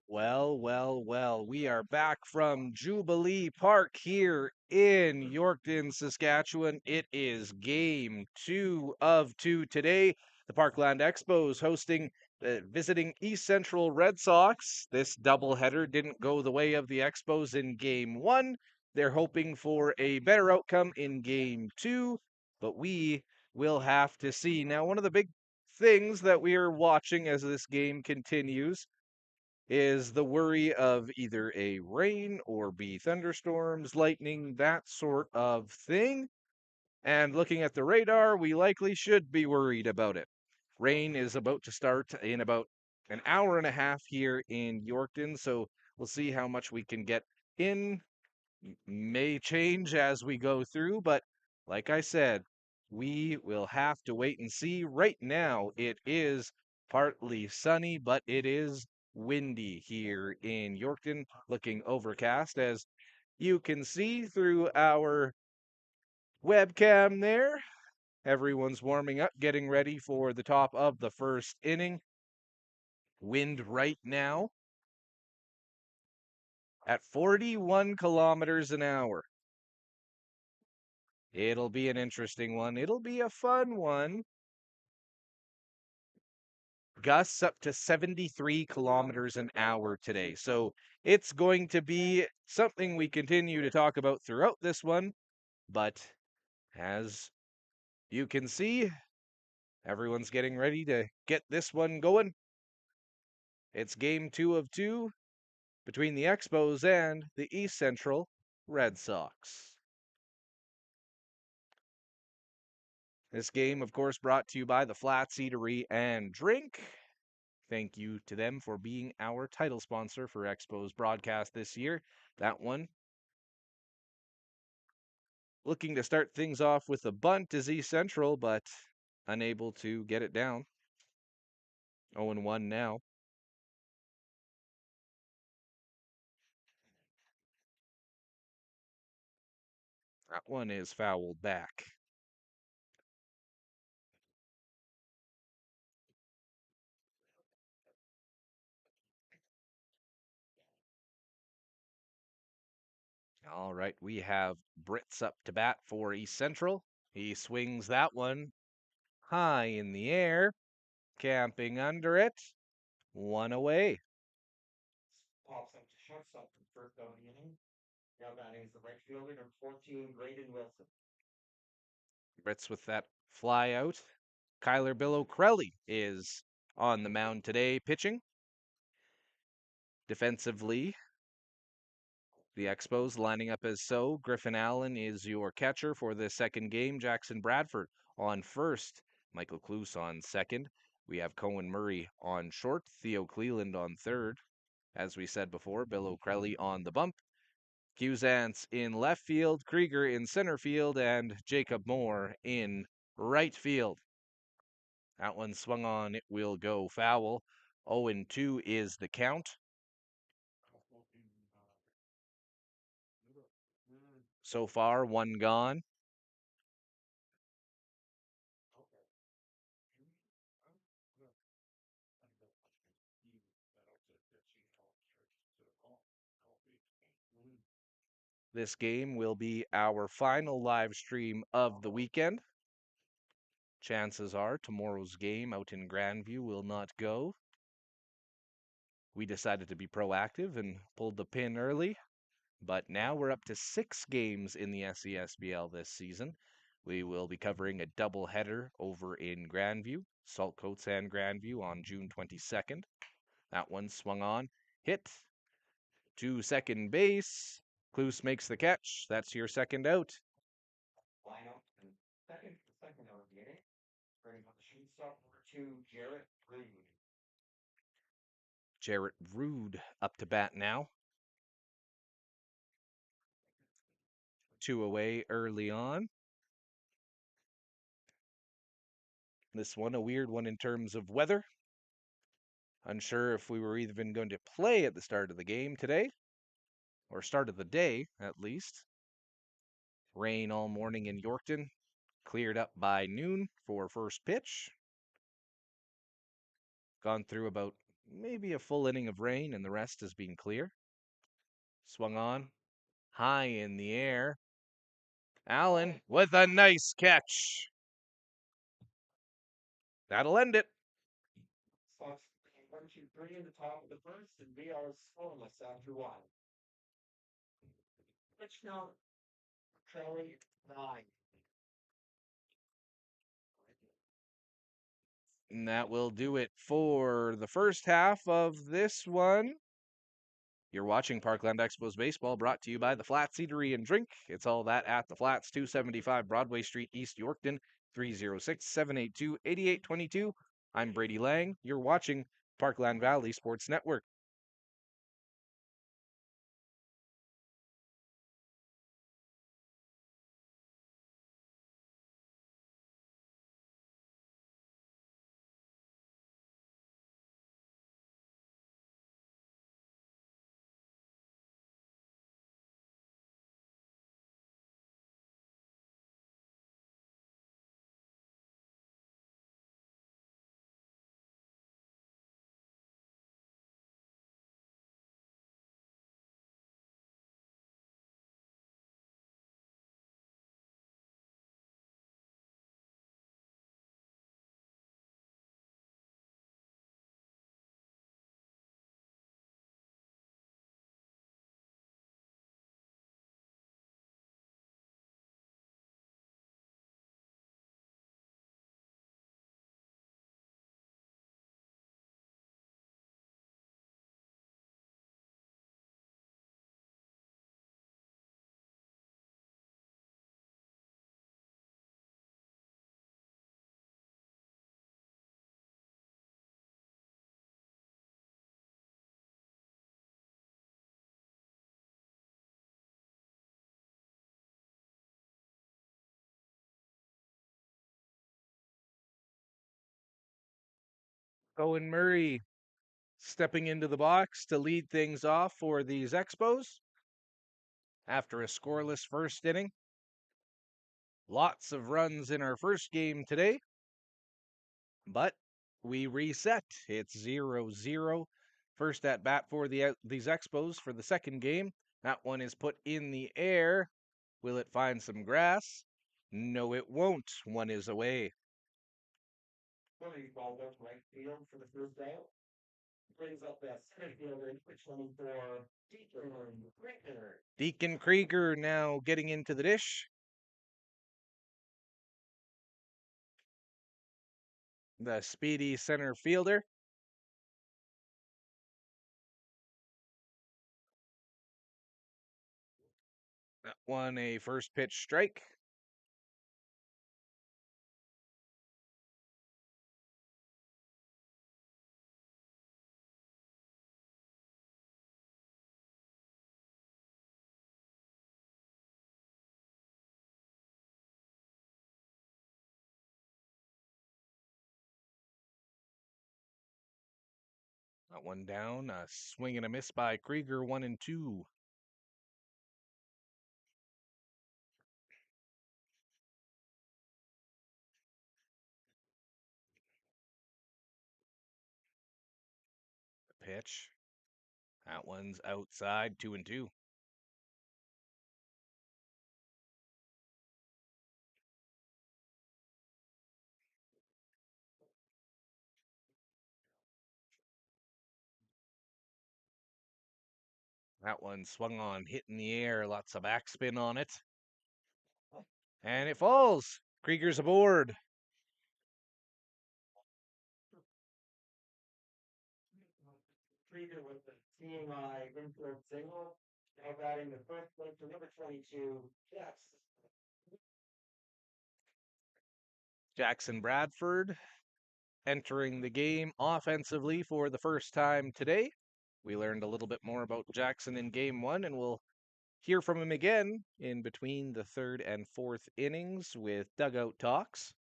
Well, well, well, we are back from Jubilee Park here in Yorkton, Saskatchewan. It is game 2 of 2 today. The Parkland Expos hosting visiting East Central Red Sox. This doubleheader didn't go the way of the Expos in game 1. They're hoping for a better outcome in game 2, but we will have to see. Now, one of the big things that we are watching as this game continues is the worry of either a rain or be thunderstorms, lightning, that sort of thing. And looking at the radar, we likely should be worried about it. Rain is about to start in about an hour and a half here in Yorkton, so we'll see how much we can get in. May change as we go through, but like I said, we will have to wait and see. Right now, it is partly sunny, but it is windy here in Yorkton, looking overcast as you can see through our webcam there. Everyone's warming up, getting ready for the top of the first inning. Wind right now at 41 kilometers an hour. It'll be an interesting one. It'll be a fun one. Gusts up to 73 kilometers an hour today. So it's going to be something we continue to talk about throughout this one. But as you can see, everyone's getting ready to get this one going. It's game 2 of 2 between the Expos and the East Central Red Sox. This game, of course, brought to you by the Flats Eatery and Drink. Thank you to them for being our title sponsor for Expos broadcast this year. That one. Looking to start things off with a bunt is East Central, but unable to get it down. 0-1 now. That one is fouled back. All right, we have Brits up to bat for East Central. He swings that one high in the air, camping under it. One away. Pops up to shortstop from first out of the inning. Now batting is the right fielder, number 14, Graydon Wilson. Brits with that fly out. Kyler Bill O'Crelly is on the mound today pitching. Defensively, the Expos lining up as so. Griffin Allen is your catcher for the second game. Jackson Bradford on first. Michael Kloos on second. We have Cohen Murray on short. Theo Cleland on third. As we said before, Bill O'Crelly on the bump. Cusance in left field, Krieger in center field, and Jacob Moore in right field. That one swung on, it will go foul. 0-2 is the count. So far, one gone. This game will be our final live stream of the weekend. Chances are tomorrow's game out in Grandview will not go. We decided to be proactive and pulled the pin early, but now we're up to 6 games in the SESBL this season. We will be covering a doubleheader over in Grandview, Saltcoats and Grandview on June 22nd. That one swung on, hit to second base. Kloos makes the catch. That's your second out. Line out and second out of the inning. Bringing up the shortstop, number 2, Jarrett Rude. Jarrett Rude up to bat now. 2 away early on. This one, a weird one in terms of weather. Unsure if we were even going to play at the start of the game today, or start of the day, at least. Rain all morning in Yorkton. Cleared up by noon for first pitch. Gone through about maybe a full inning of rain, and the rest has been clear. Swung on, high in the air. Allen with a nice catch. That'll end it. Fox 1-2-3 in the top of the first, and we are scoreless after one. Pitch count, trailing 9. And that will do it for the first half of this one. You're watching Parkland Expos Baseball, brought to you by the Flats Eatery and Drink. It's all that at the Flats, 275 Broadway Street, East Yorkton, 306-782-8822. I'm Brady Lang. You're watching Parkland Valley Sports Network. Owen Murray stepping into the box to lead things off for these Expos after a scoreless first inning. Lots of runs in our first game today, but we reset. It's 0-0. First at bat for these Expos for the second game. That one is put in the air. Will it find some grass? No, it won't. One is away. Twenty ball goes right field for the first out. Brings up that center fielder, pitch number 4, Deacon Krieger. Deacon Krieger now getting into the dish. The speedy center fielder. That one a first pitch strike. That one down. A swing and a miss by Krieger, 1-2. Pitch. That one's outside, 2-2. That one swung on, hit in the air, lots of backspin on it. And it falls. Krieger's aboard. Krieger with the TMI infield single. Now batting the first plate to number 22, Jackson. Jackson Bradford entering the game offensively for the first time today. We learned a little bit more about Jackson in game one, and we'll hear from him again in between the third and fourth innings with dugout talks.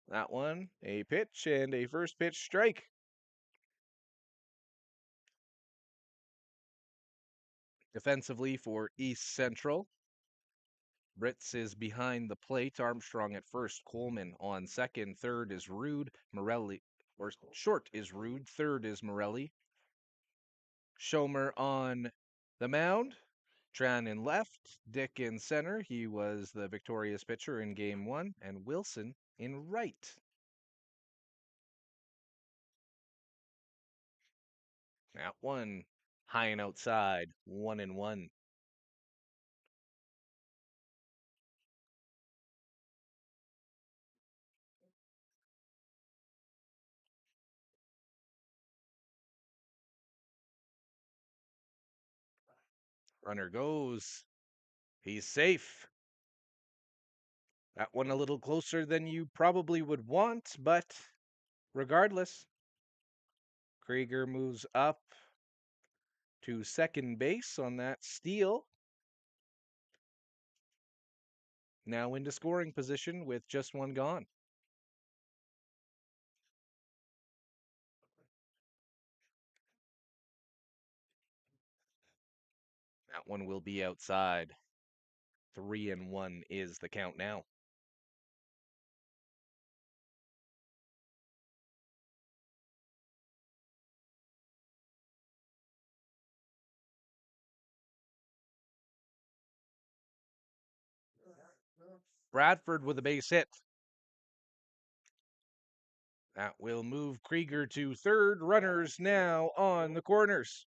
That one, a pitch and a first pitch strike. Defensively for East Central, Britz is behind the plate. Armstrong at first. Coleman on second. Third is Rude. or short is Rude. Third is Morelli. Schomer on the mound. Tran in left. Dick in center. He was the victorious pitcher in game one. And Wilson in right. That one high and outside. 1-1. Runner goes. He's safe. That one a little closer than you probably would want, but regardless, Krieger moves up to second base on that steal. Now into scoring position with just one gone. That one will be outside. 3-1 is the count now. Bradford with a base hit. That will move Krieger to third. Runners now on the corners.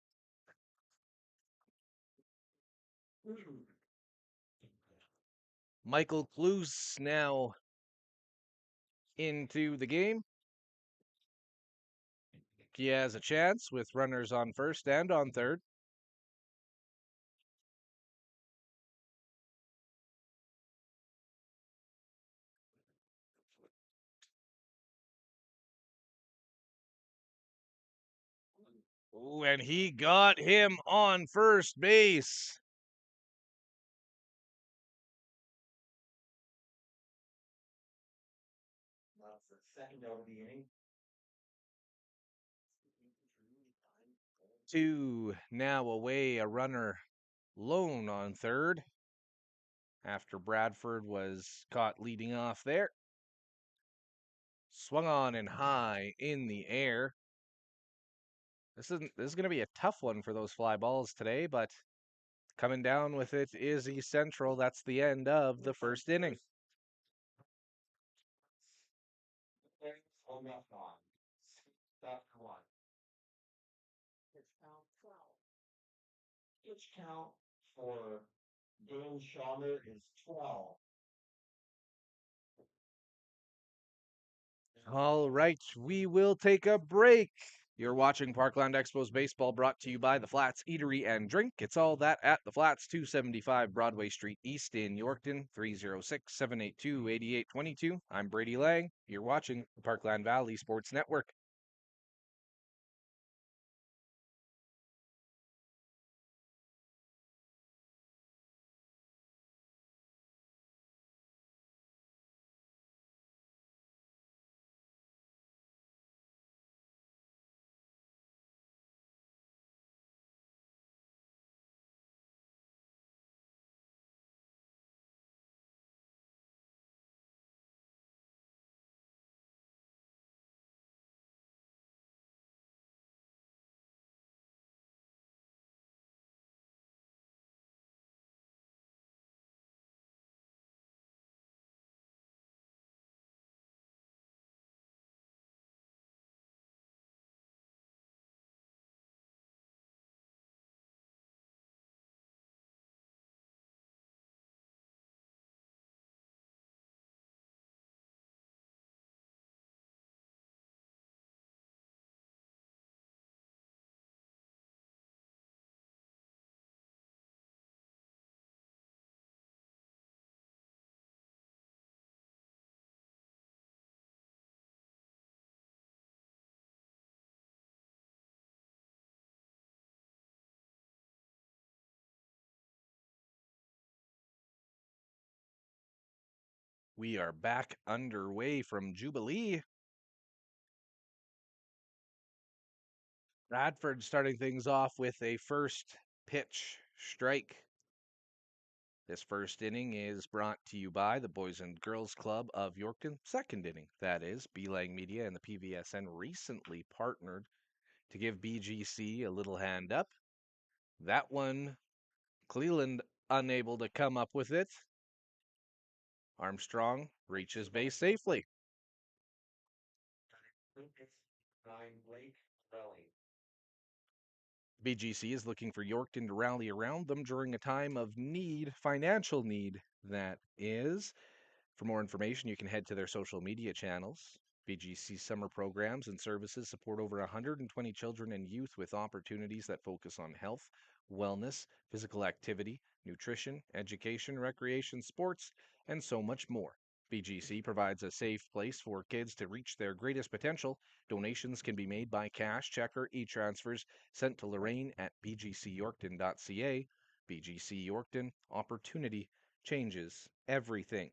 Michael Kluse now into the game. He has a chance with runners on first and on third. Ooh, and he got him on first base. That's the second out of the inning. Two now away, a runner lone on third after Bradford was caught leading off there. Swung on and high in the air. This is going to be a tough one for those fly balls today, but coming down with it is East Central. That's the end of the first inning. On that one. Stop one. Pitch count 12. Pitch count for Dale Schaumer is 12. All right, we will take a break. You're watching Parkland Expos Baseball brought to you by The Flats Eatery and Drink. It's all that at The Flats, 275 Broadway Street East in Yorkton, 306-782-8822. I'm Brady Lang. You're watching the Parkland Valley Sports Network. We are back underway from Jubilee. Bradford starting things off with a first pitch strike. This first inning is brought to you by the Boys and Girls Club of Yorkton. Second inning, that is, Beelang Media and the PVSN recently partnered to give BGC a little hand up. That one, Cleveland unable to come up with it. Armstrong reaches base safely. Blake Rally. BGC is looking for Yorkton to rally around them during a time of need, financial need, that is. For more information, you can head to their social media channels. BGC summer programs and services support over 120 children and youth with opportunities that focus on health, wellness, physical activity, nutrition, education, recreation, sports, and so much more. BGC provides a safe place for kids to reach their greatest potential. Donations can be made by cash, check, or e-transfers sent to Lorraine at bgcyorkton.ca. BGC Yorkton, opportunity changes everything.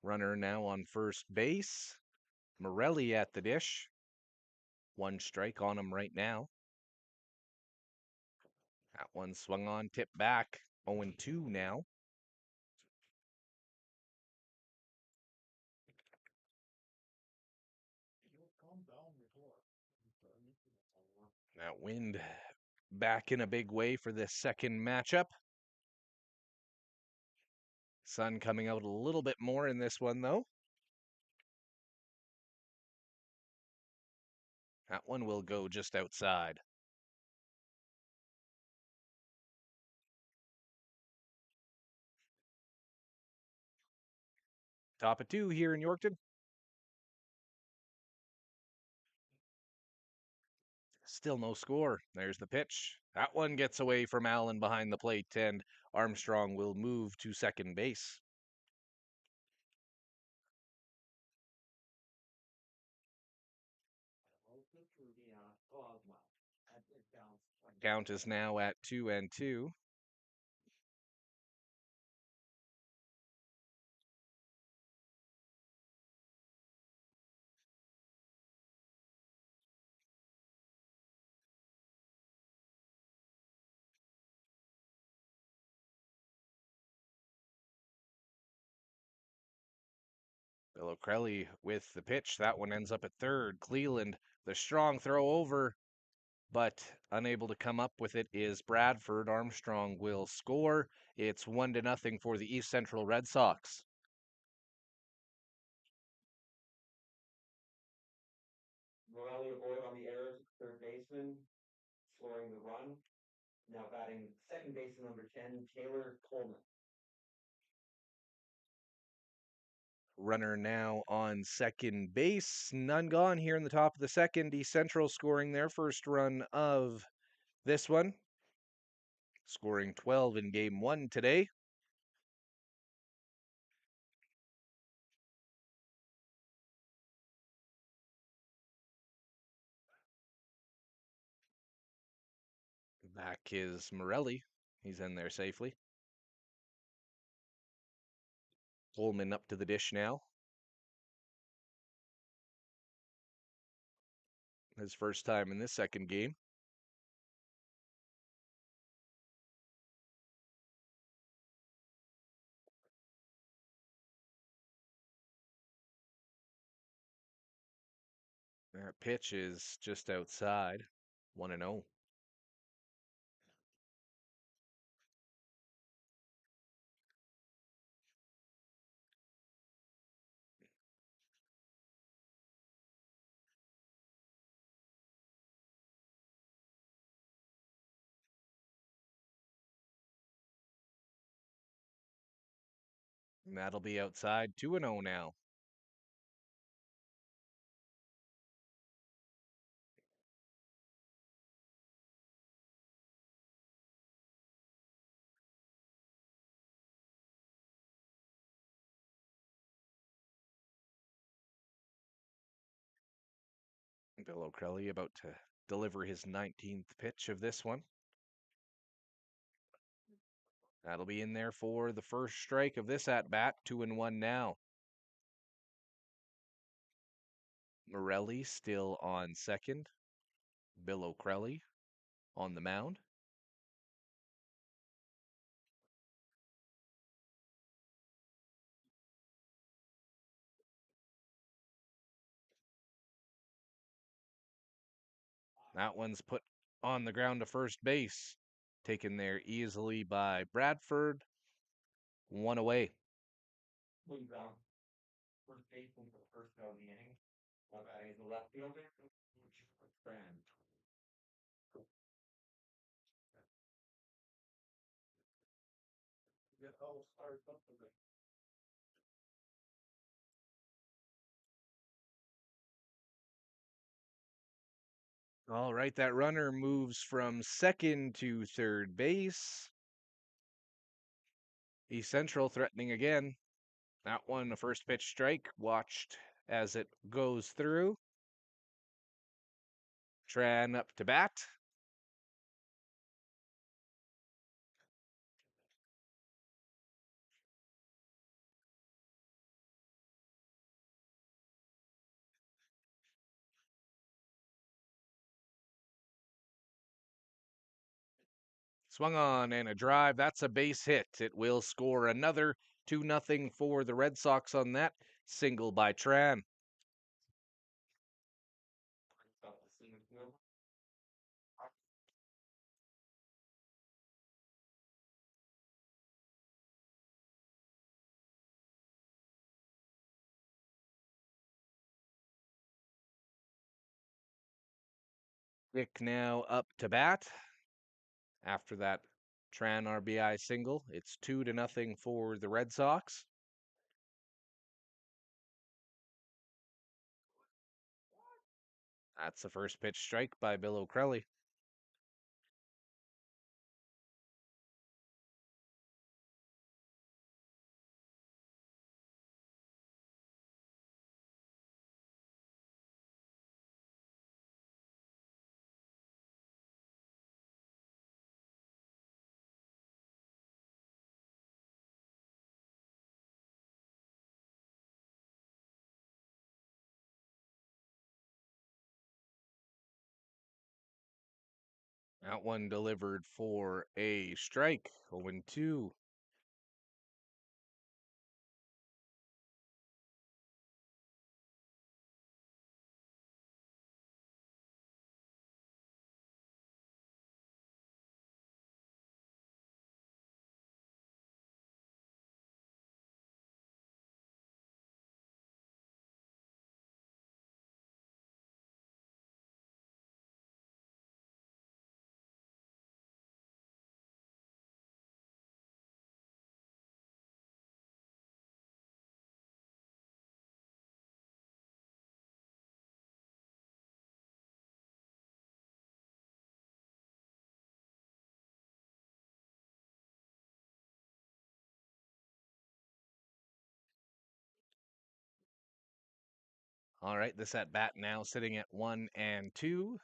Runner now on first base. Morelli at the dish. One strike on him right now. That one swung on, tipped back. 0-2 now. That wind back in a big way for this second matchup. Sun coming out a little bit more in this one, though. That one will go just outside. Top of 2 here in Yorkton. Still no score. There's the pitch. That one gets away from Allen behind the plate, and Armstrong will move to second base. Count is now at 2-2. Bill O'Crelly with the pitch. That one ends up at third. Cleveland, the strong throw over, but unable to come up with it is Bradford. Armstrong will score. It's 1-0 for the East Central Red Sox. Morelli avoid on the errors, third baseman, scoring the run. Now batting second baseman number 10, Taylor Coleman. Runner now on second base. None gone here in the top of the second. East Central scoring their first run of this one, scoring 12 in game 1 today. Back is Morelli. He's in there safely. Coleman up to the dish now. His first time in this second game. That pitch is just outside. 1-0. And that'll be outside. 2-0 now. Bill O'Crelly about to deliver his 19th pitch of this one. That'll be in there for the first strike of this at bat. 2-1 now. Morelli still on second. Bill O'Crelly on the mound. That one's put on the ground to first base. Taken there easily by Bradford. One away. Moved on. First baseman for the first out of the inning. Batting is the left fielder, Friend. Get all started up with it. All right, that runner moves from second to third base. East Central threatening again. That one, a first pitch strike, watched as it goes through. Tran up to bat. Swung on and a drive. That's a base hit. It will score another 2-0 for the Red Sox on that. Single by Tran. Up the center field. Dick now up to bat. After that Tran RBI single, it's 2-0 for the Red Sox. That's the first pitch strike by Bill O'Crelly. That one delivered for a strike. 0-2. All right, this at bat now sitting at 1-2.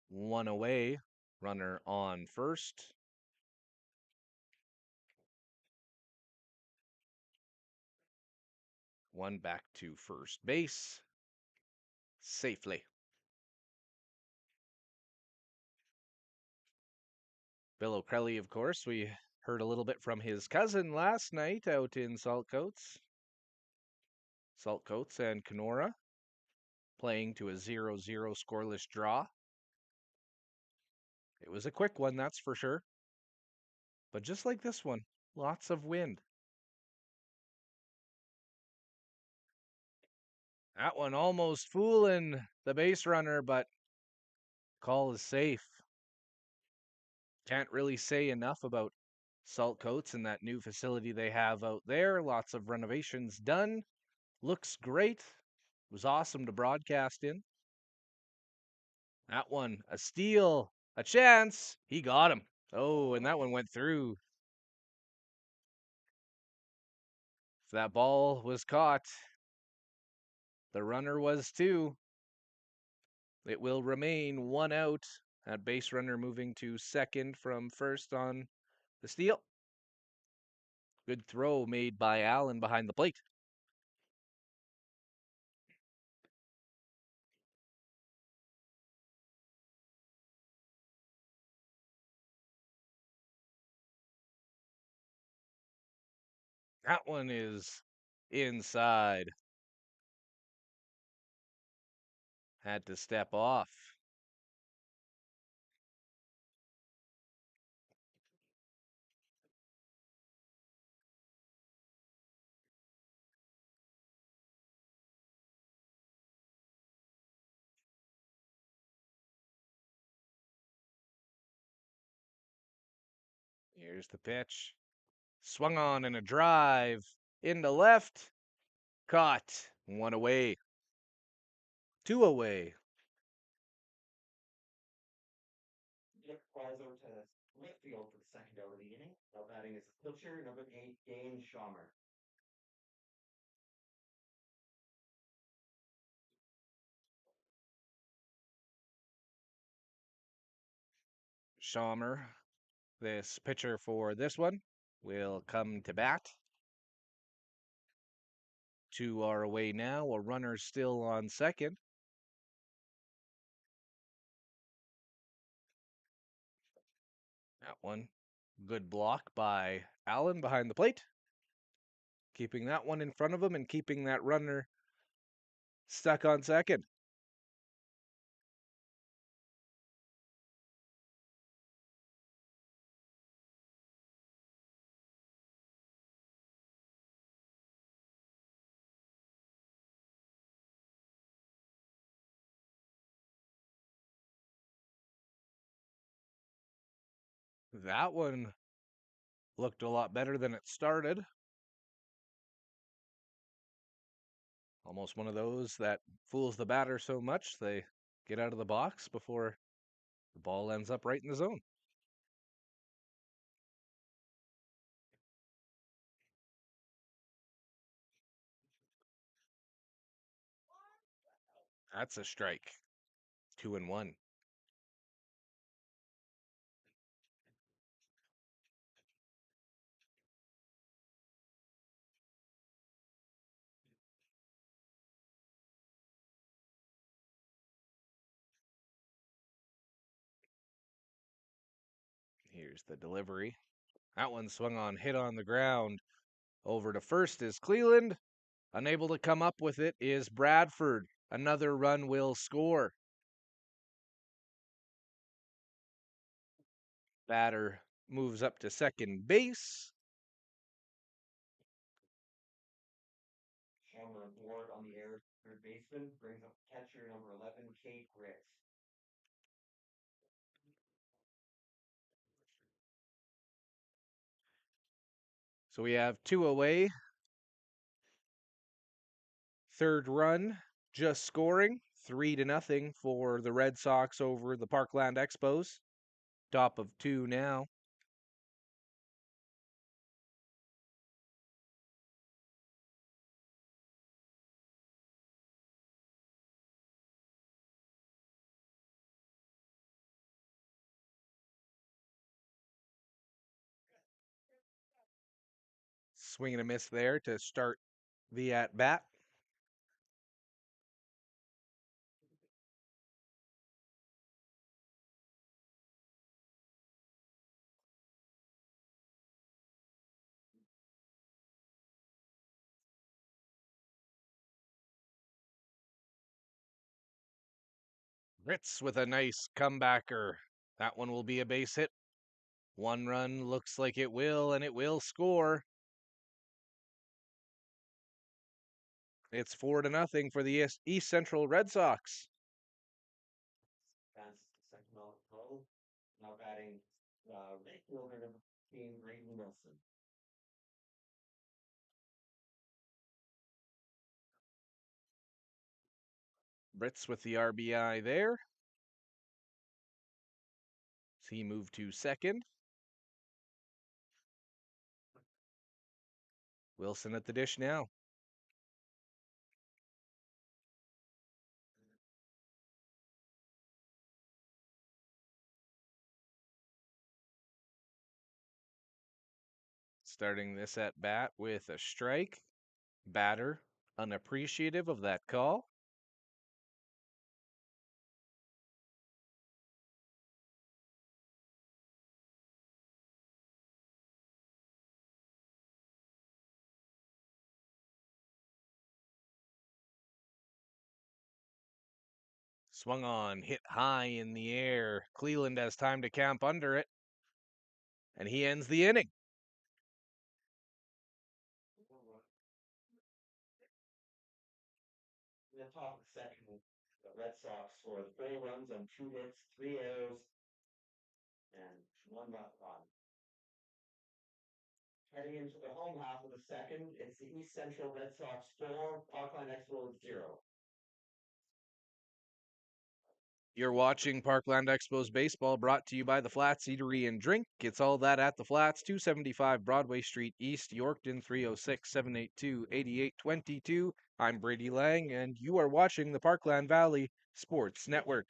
One away. Runner on first. One back to first base. Safely. Bill O'Crelly, of course, we heard a little bit from his cousin last night out in Saltcoats. Saltcoats and Kenora playing to a 0-0 scoreless draw. It was a quick one, that's for sure. But just like this one, lots of wind. That one almost fooling the base runner, but call is safe. Can't really say enough about Saltcoats and that new facility they have out there. Lots of renovations done. Looks great. It was awesome to broadcast in. That one, a steal, a chance. He got him. Oh, and that one went through. If that ball was caught, the runner was too. It will remain one out. That base runner moving to second from first on the steal. Good throw made by Allen behind the plate. That one is inside. Had to step off. Here's the pitch. Swung on in a drive. Into left. Caught. One away. Two away. Nick flies over to left field for the second out of the inning. Now batting is pitcher number 8, Dane Schommer. Schaummer, this pitcher for this one, will come to bat. Two are away now. A runner still on second. That one, good block by Allen behind the plate. Keeping that one in front of him and keeping that runner stuck on second. That one looked a lot better than it started. Almost one of those that fools the batter so much they get out of the box before the ball ends up right in the zone. That's a strike. 2-1. Here's the delivery. That one swung on, hit on the ground. Over to first is Cleland. Unable to come up with it is Bradford. Another run will score. Batter moves up to second base. Schommer aboard on the air third baseman brings up catcher number 11, Kate Ritz. So we have two away. Third run just scoring 3-0 for the Red Sox over the Parkland Expos. Top of two now. Swing and a miss there to start the at bat. Ritz with a nice comebacker. That one will be a base hit. One run looks like it will, and it will score. It's 4-0 for the East Central Red Sox. That's the second out throw. Now batting right fielder number 15, Braden Wilson. Ritz with the RBI there. As he moved to second. Wilson at the dish now. Starting this at bat with a strike. Batter unappreciative of that call. Swung on, hit high in the air. Cleveland has time to camp under it, and he ends the inning. In the top of the second, the Red Sox scored 4 runs on 2 hits, 3 errors, and 1 left on. Heading into the home half of the second, it's the East Central Red Sox 4, Parkland Expos 0. You're watching Parkland Expos Baseball, brought to you by the Flats Eatery and Drink. It's all that at the Flats, 275 Broadway Street East, Yorkton, 306-782-8822. I'm Brady Lang, and you are watching the Parkland Valley Sports Network.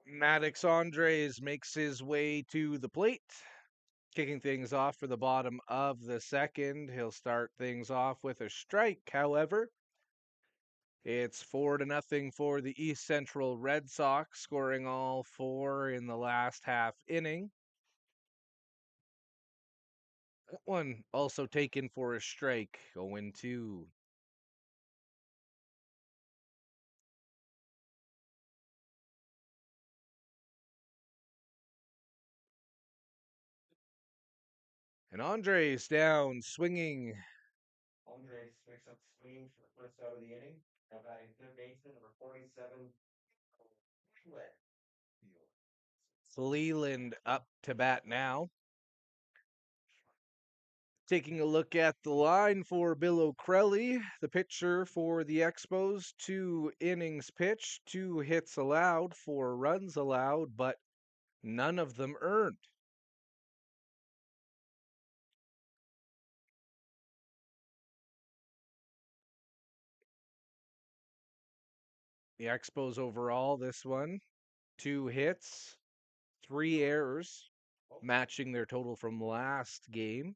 Maddox Andres makes his way to the plate, kicking things off for the bottom of the second. He'll start things off with a strike, however. It's 4-0 for the East Central Red Sox, scoring all four in the last half inning. That one also taken for a strike, 0-2. And Andres down, swinging. Andres picks up swing for the first out of the inning. Now batting third baseman, number 47, Cleveland. Leland up to bat now. Taking a look at the line for Bill O'Crelly, the pitcher for the Expos, 2 innings pitched, 2 hits allowed, 4 runs allowed, but none of them earned. The Expos overall, this one, 2 hits, 3 errors, matching their total from last game.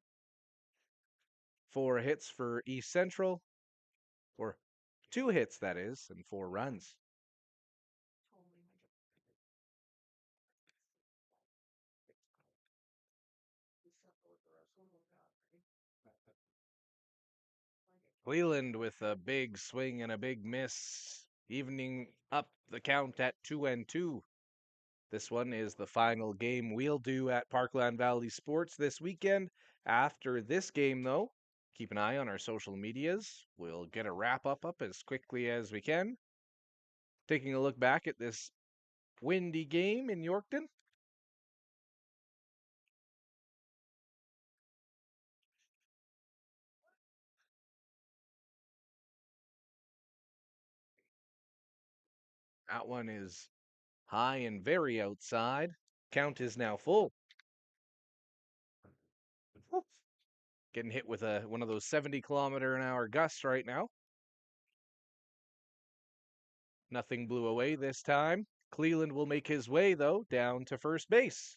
4 hits for East Central, or 2 hits, that is, and 4 runs. Cleveland with a big swing and a big miss, evening up the count at 2-2. This one is the final game we'll do at Parkland Valley Sports this weekend. After this game, though, Keep an eye on our social medias. We'll get a wrap up as quickly as we can. Taking a look back at this windy game in Yorkton. That one is high and very outside. Count is now full. Getting hit with one of those 70-kilometer-an-hour gusts right now. Nothing blew away this time. Cleland will make his way, though, down to first base.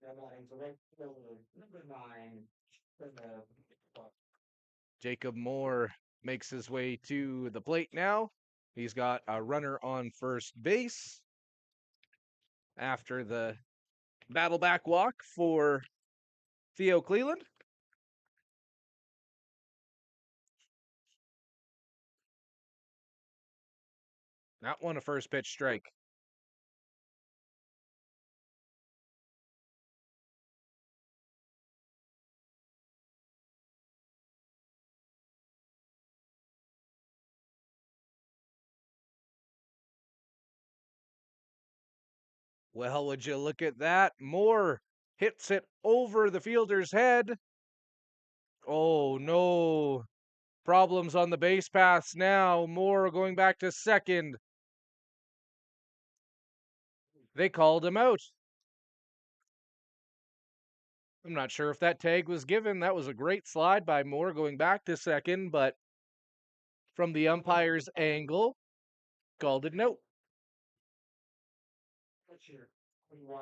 Number 9 for the Jacob Moore makes his way to the plate now. He's got a runner on first base after the battle back walk for Theo Cleland. That one a first pitch strike. Well, would you look at that? Moore hits it over the fielder's head. Oh, no. Problems on the base paths now. Moore going back to second. They called him out. I'm not sure if that tag was given. That was a great slide by Moore going back to second, but from the umpire's angle, called it no. pitcher. 21.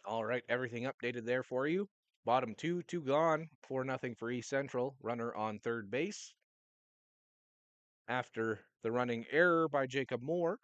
All right, everything updated there for you. Bottom two gone, 4-0 for East Central. Runner on third base. After the running error by Jacob Moore.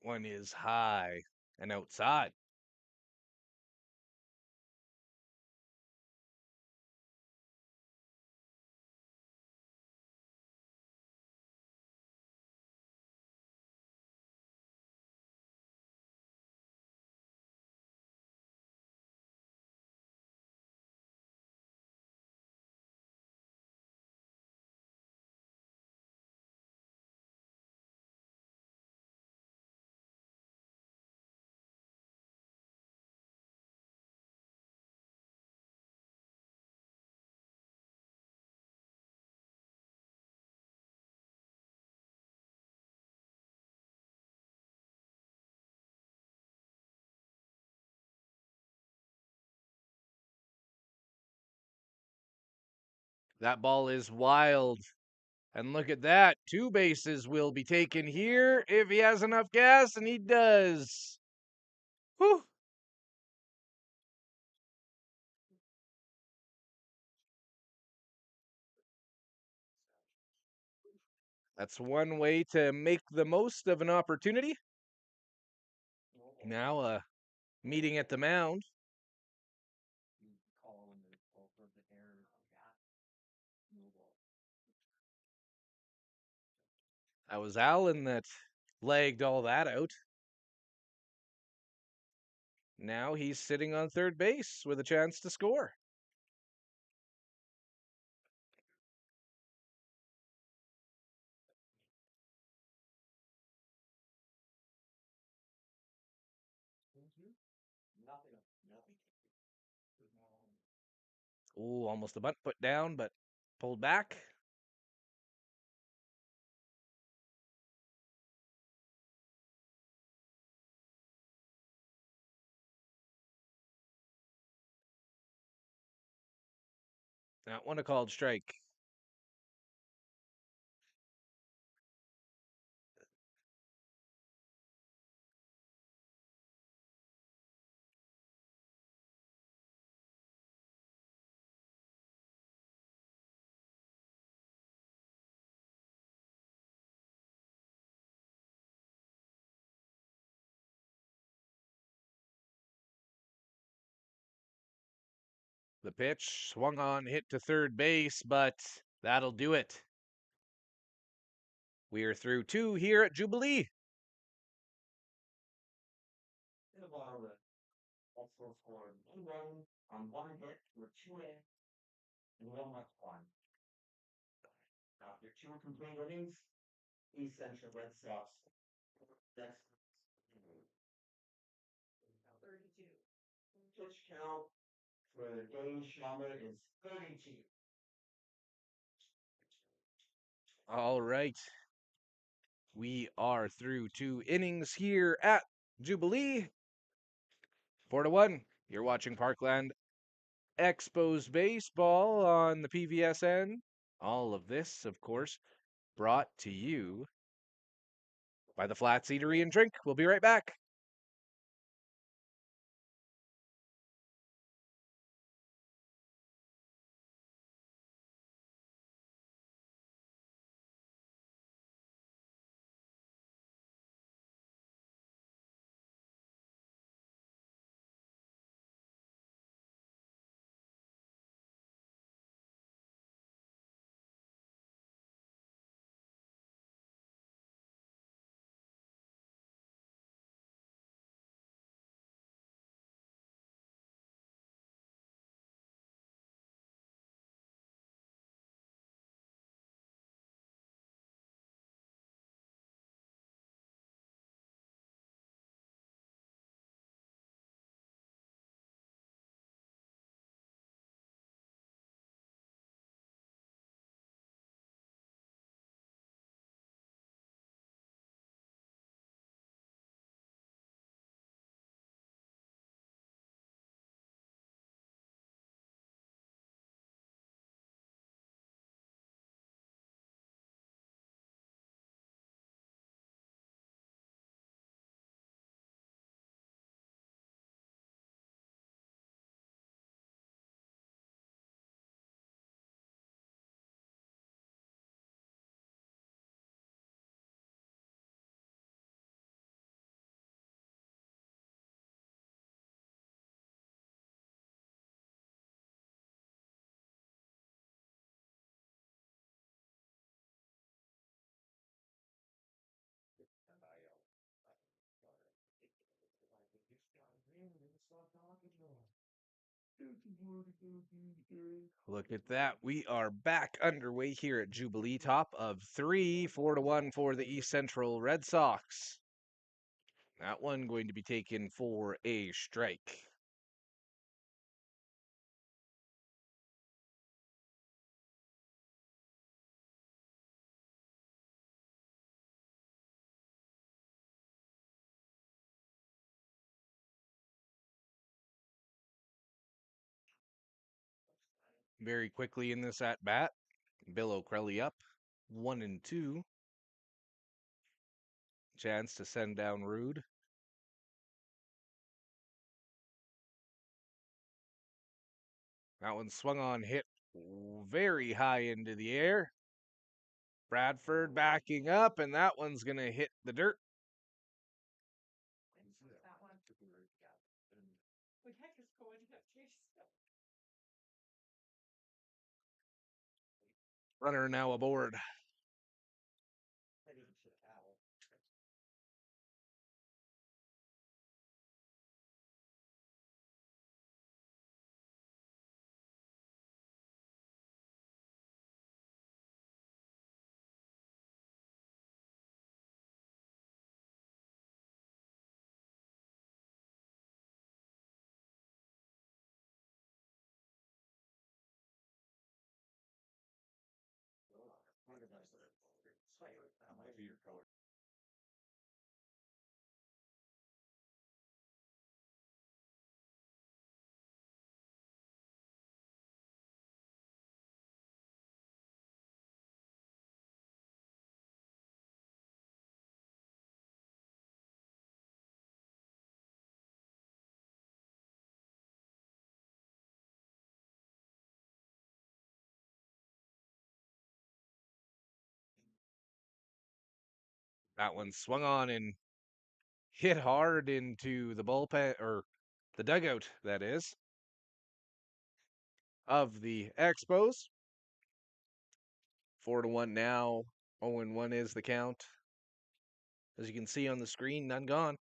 One is high and outside. That ball is wild. And look at that. 2 bases will be taken here if he has enough gas, and he does. Whew. That's one way to make the most of an opportunity. Now a meeting at the mound. That was Allen that lagged all that out. Now he's sitting on third base with a chance to score. Oh, almost a bunt put down, but pulled back. That one a called strike. The pitch swung on, hit to third base, but that'll do it. We are through 2 here at Jubilee. In the bottom of it, also scored 1 run on 1 hit with 2 innings and 1 left. After 2 complete innings, East Central Red Sox next 32. Pitch count for Dane Sharma is 32. All right. We are through 2 innings here at Jubilee. 4-1. You're watching Parkland EXPOS Baseball on the PVSN. All of this, of course, brought to you by the Flats Eatery and Drink. We'll be right back. Look at that. We are back underway here at Jubilee, top of 3, 4-1 for the East Central Red Sox. That one going to be taken for a strike. Very quickly in this at bat, Bill O'Crelly up 1-2. Chance to send down Rude. That one swung on, hit very high into the air. Bradford backing up, and that one's going to hit the dirt. Runner now aboard. That one swung on and hit hard into the bullpen, or the dugout, that is. of the Expos. 4-1 now. 0-1 is the count. As you can see on the screen, none gone.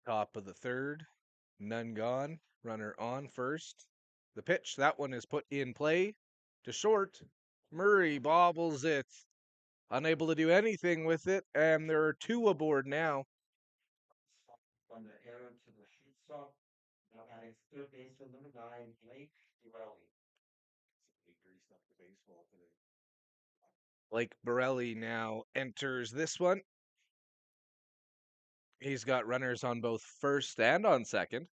Top of the third, none gone. Runner on first. The pitch, that one is put in play to short. Murray bobbles it, unable to do anything with it, and there are two aboard now. From the arrow to the shortstop, now adding third baseman number 9, Blake Jubilee. Blake Borelli now enters this one. He's got runners on both first and on second.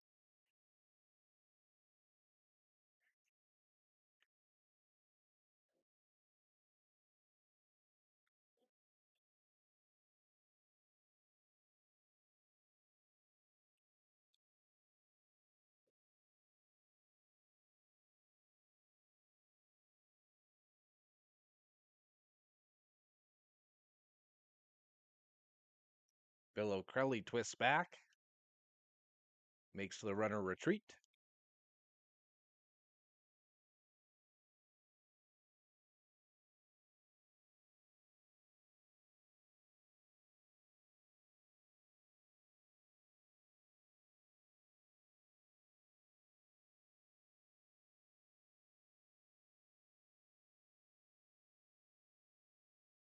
Bill O'Crelly twists back, makes the runner retreat.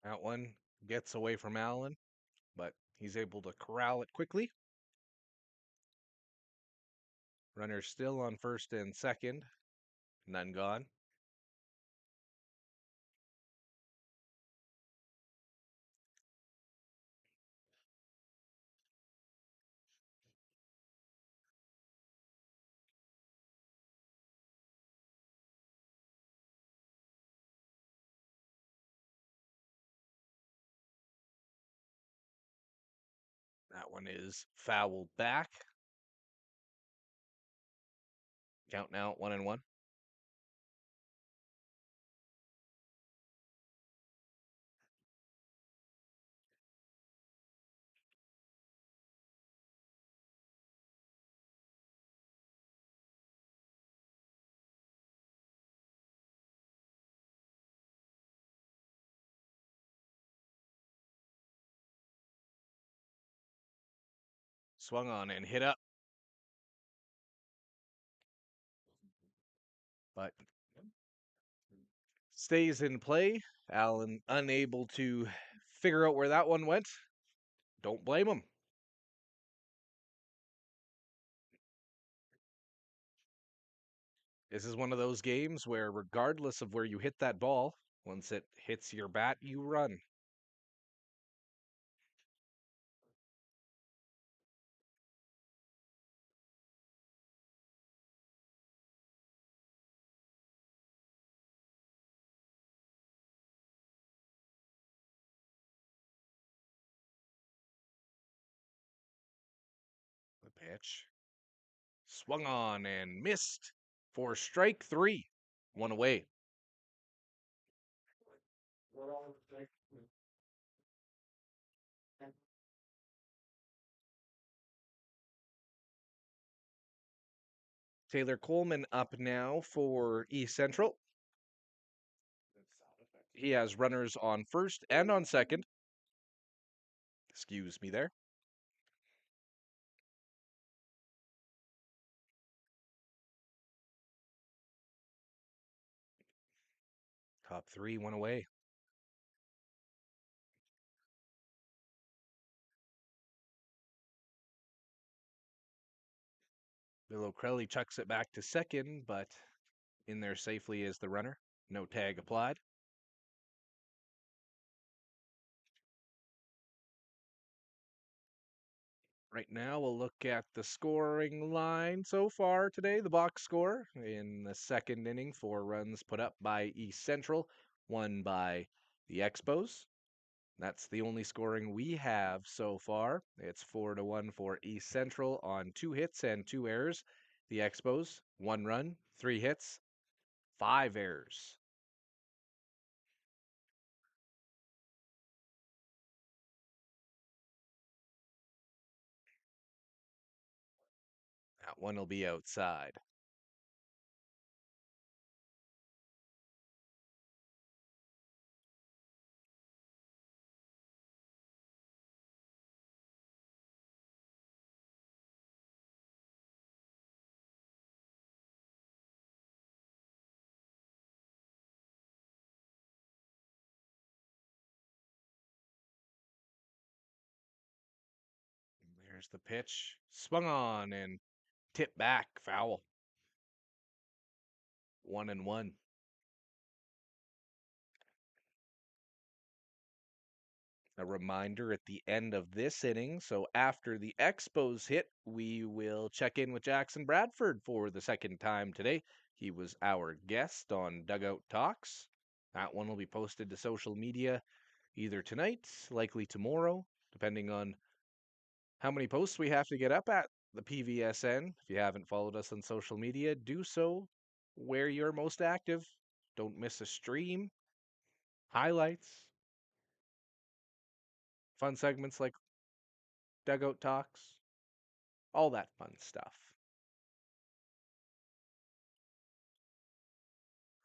That one gets away from Allen, but he's able to corral it quickly. Runner still on first and second, none gone. That one is fouled back. Count now at 1-1. Swung on and hit up, but stays in play. Allen unable to figure out where that one went. Don't blame him. This is one of those games where, regardless of where you hit that ball, once it hits your bat, you run. The pitch swung on and missed for strike three. One away. Taylor Coleman up now for East Central. He has runners on first and on second. Excuse me there. Top three, one away. Bill O'Crelly chucks it back to second, but in there safely is the runner. No tag applied. Right now, we'll look at the scoring line so far today. The box score in the second inning, 4 runs put up by East Central, one by the Expos. That's the only scoring we have so far. It's 4-1 for East Central on 2 hits and 2 errors. The Expos, 1 run, 3 hits, 5 errors. That one will be outside. There's the pitch. Swung on and tipped back. Foul. 1-1. A reminder at the end of this inning. So after the Expos hit, we will check in with Jackson Bradford for the second time today. He was our guest on Dugout Talks. That one will be posted to social media either tonight, likely tomorrow, depending on how many posts we have to get up at the PVSN. If you haven't followed us on social media, do so where you're most active. Don't miss a stream, highlights, fun segments like Dugout Talks, all that fun stuff.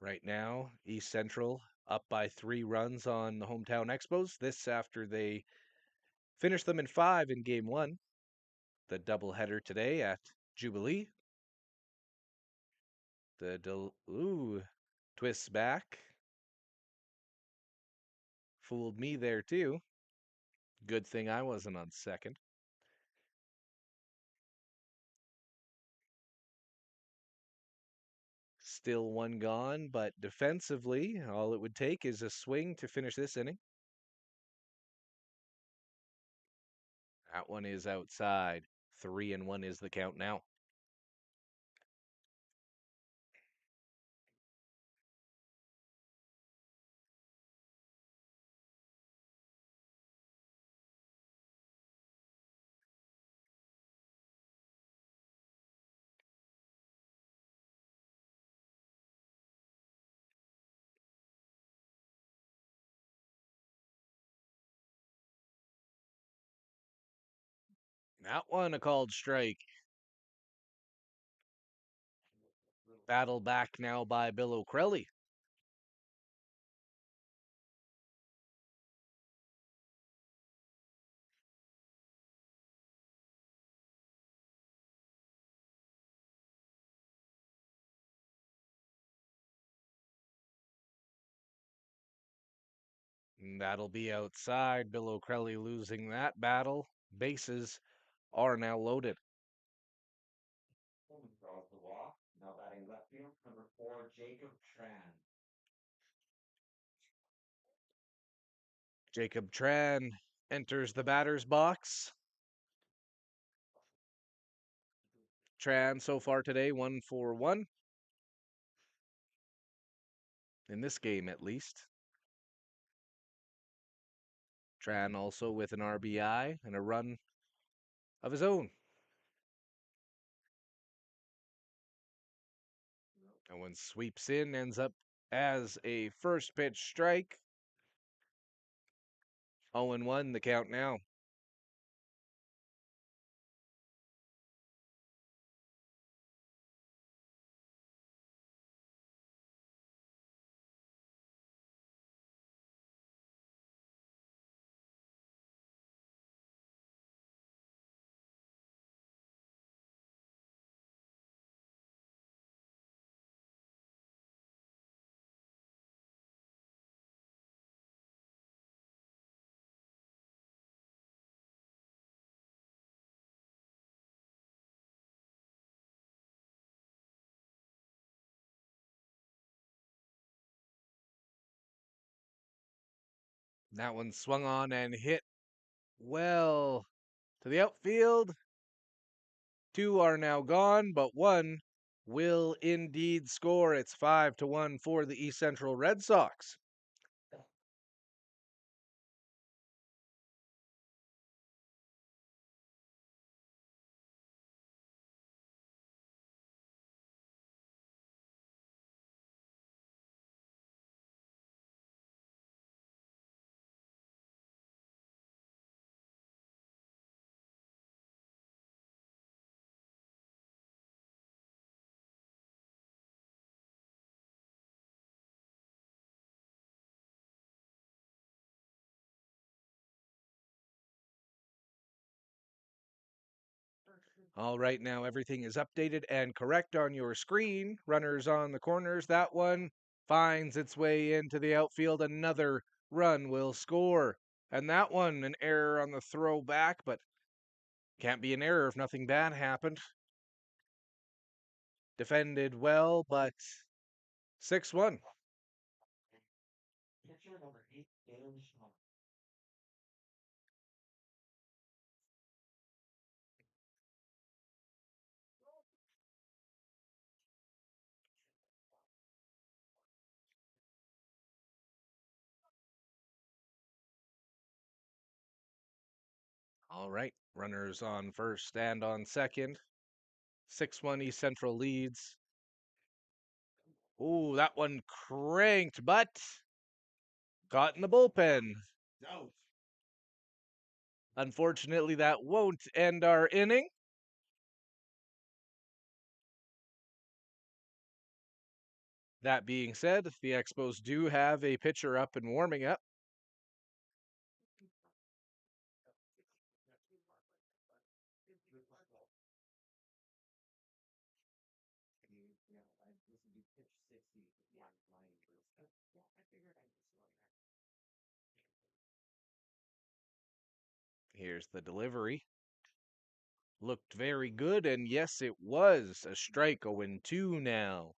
Right now, East Central up by 3 runs on the hometown Expos. This after they finished them in 5 in game 1. The doubleheader today at Jubilee. Twists back. Fooled me there too. Good thing I wasn't on second. Still one gone, but defensively, all it would take is a swing to finish this inning. That one is outside. 3-1 is the count now. That one a called strike. Battle back now by Bill O'Crelly. That'll be outside. Bill O'Crelly losing that battle. Bases are now loaded. Pullman draws the walk. Now batting left field, number 4, Jacob Tran. Jacob Tran enters the batter's box. Tran so far today, 1-for-1. In this game, at least. Tran also with an RBI and a run of his own. And when sweeps in, ends up as a first pitch strike. 0-1 the count now. That one swung on and hit well to the outfield. Two are now gone, but one will indeed score. It's 5-1 for the East Central Red Sox. All right, now everything is updated and correct on your screen. Runners on the corners. That one finds its way into the outfield. Another run will score. And that one, an error on the throw back, but can't be an error if nothing bad happened. Defended well, but 6-1. Pitcher number 8, Dan Shaw. All right, runners on first and on second. 6-1 East Central leads. Ooh, that one cranked, but caught in the bullpen. Out. Unfortunately, that won't end our inning. That being said, the Expos do have a pitcher up and warming up. Here's the delivery. Looked very good, and yes, it was a strike 0-2 now.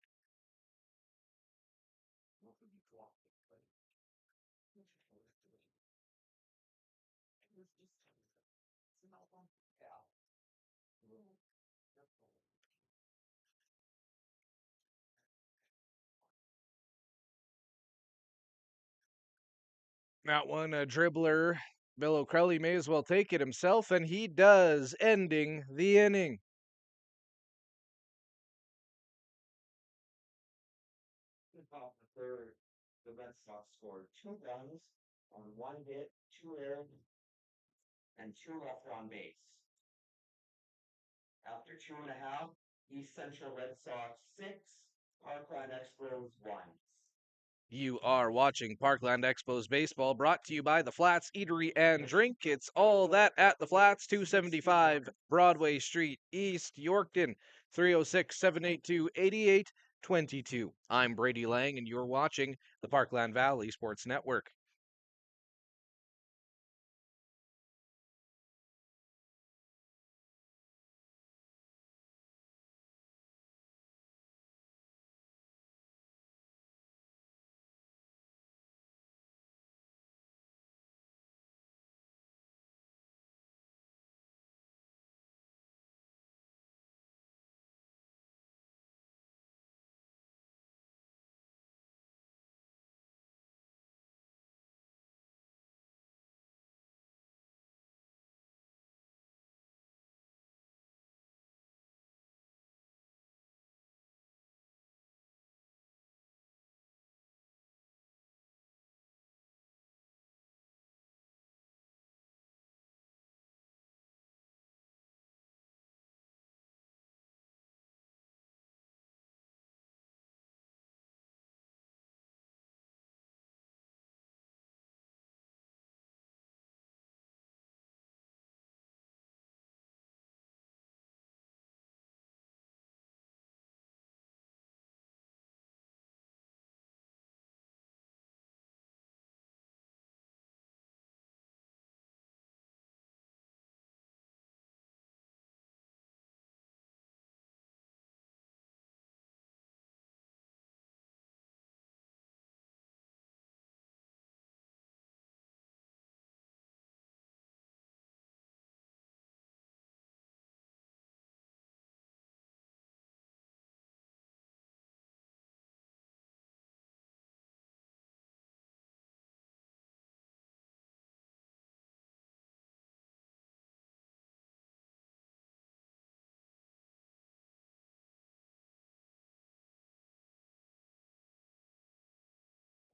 That one, a dribbler. Bill O'Crelly may as well take it himself, and he does, ending the inning. Top of the third, the Red Sox scored 2 runs on 1 hit, 2 earned, and 2 left on base. After 2.5, East Central Red Sox 6, Parkland Expos 1. You are watching Parkland Expos Baseball, brought to you by The Flats Eatery and Drink. It's all that at The Flats, 275 Broadway Street, East Yorkton, 306-782-8822. I'm Brady Lang, and you're watching the Parkland Valley Sports Network.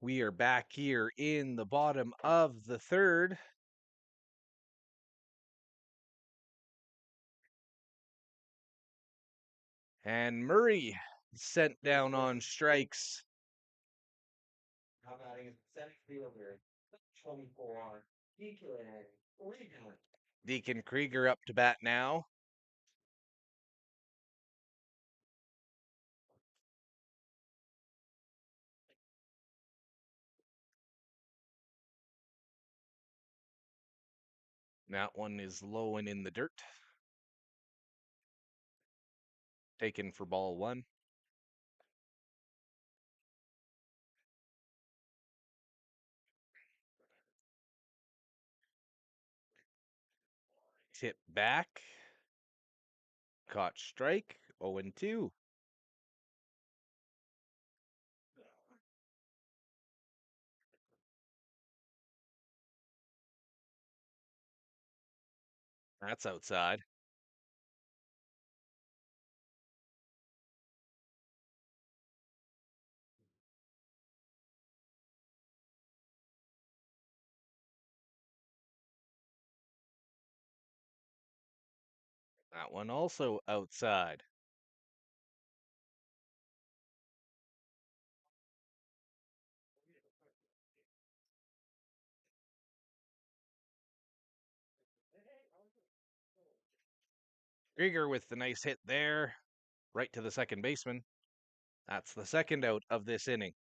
We are back here in the bottom of the third. And Murray sent down on strikes. Now batting is center fielder, 24, Deacon Krieger. Deacon Krieger up to bat now. That one is low and in the dirt. Taken for ball one. Tip back. Caught strike. 0-2. That's outside. That one also outside. Krieger with the nice hit there, right to the second baseman. That's the second out of this inning.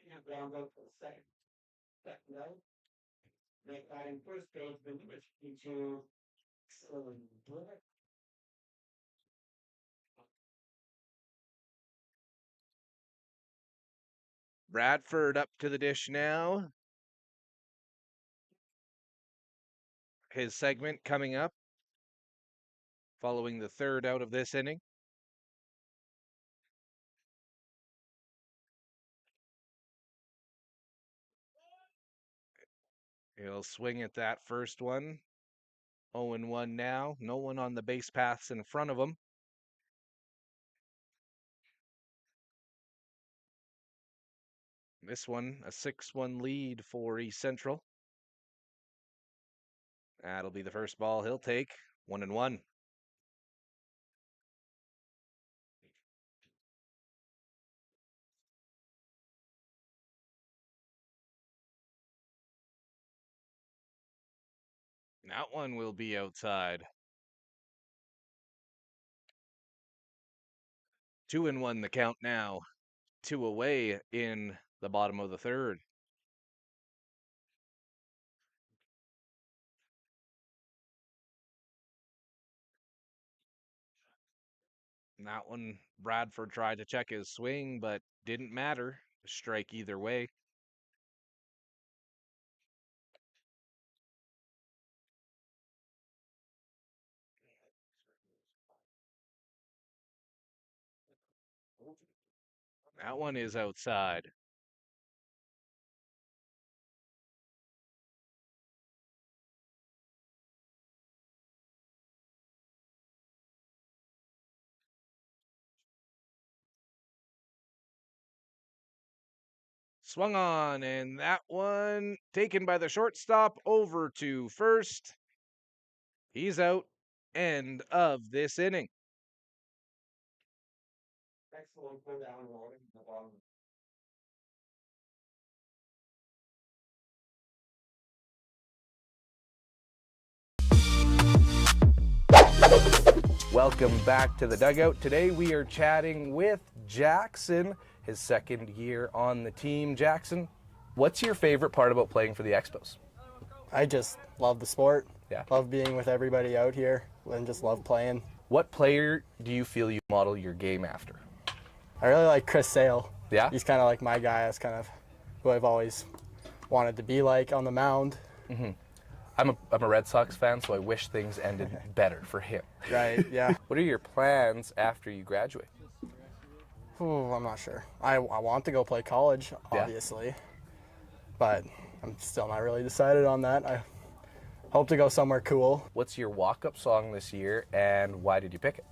We have ground out for the second out. Make batting first baseman, number 52, Blake. Bradford up to the dish now. His segment coming up following the third out of this inning. He'll swing at that first one. 0-1 now. No one on the base paths in front of him. This one, a 6-1 lead for East Central. That'll be the first ball he'll take. 1-1. That one will be outside. 2-1 the count now. 2 away in the bottom of the third. That one, Bradford tried to check his swing, but didn't matter. Strike either way. That one is outside. Swung on, and that one taken by the shortstop over to first. He's out. End of this inning. Excellent pull down rolling the bottom. Welcome back to the dugout. Today we are chatting with Jackson, his second year on the team. Jackson, what's your favorite part about playing for the EXPOS? I just love the sport. Yeah. Love being with everybody out here and just love playing. What player do you feel you model your game after? I really like Chris Sale. Yeah? He's kind of like my guy. That's kind of who I've always wanted to be like on the mound. Mm-hmm. I'm a Red Sox fan, so I wish things ended better for him. Right, yeah. What are your plans after you graduate? Ooh, I'm not sure. I want to go play college, obviously, but I'm still not really decided on that. I hope to go somewhere cool. What's your walk-up song this year, and why did you pick it?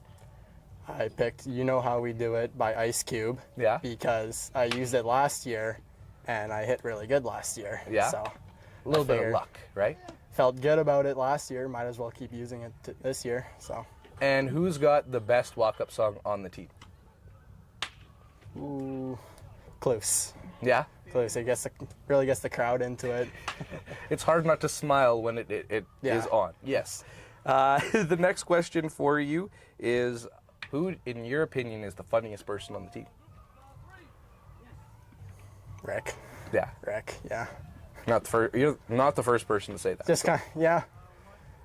I picked You Know How We Do It by Ice Cube. Yeah. Because I used it last year, and I hit really good last year. Yeah. So A little bit of figured- luck, right? felt good about it last year. Might as well keep using it this year. So. And who's got the best walk-up song on the team? Ooh, close. Yeah. Close. It really gets the crowd into it. It's hard not to smile when it Yeah. is on. Yes. The next question for you is, who, in your opinion, is the funniest person on the team? Rick. Yeah. Rick. Yeah. You're not the first person to say that. Just kind of, yeah.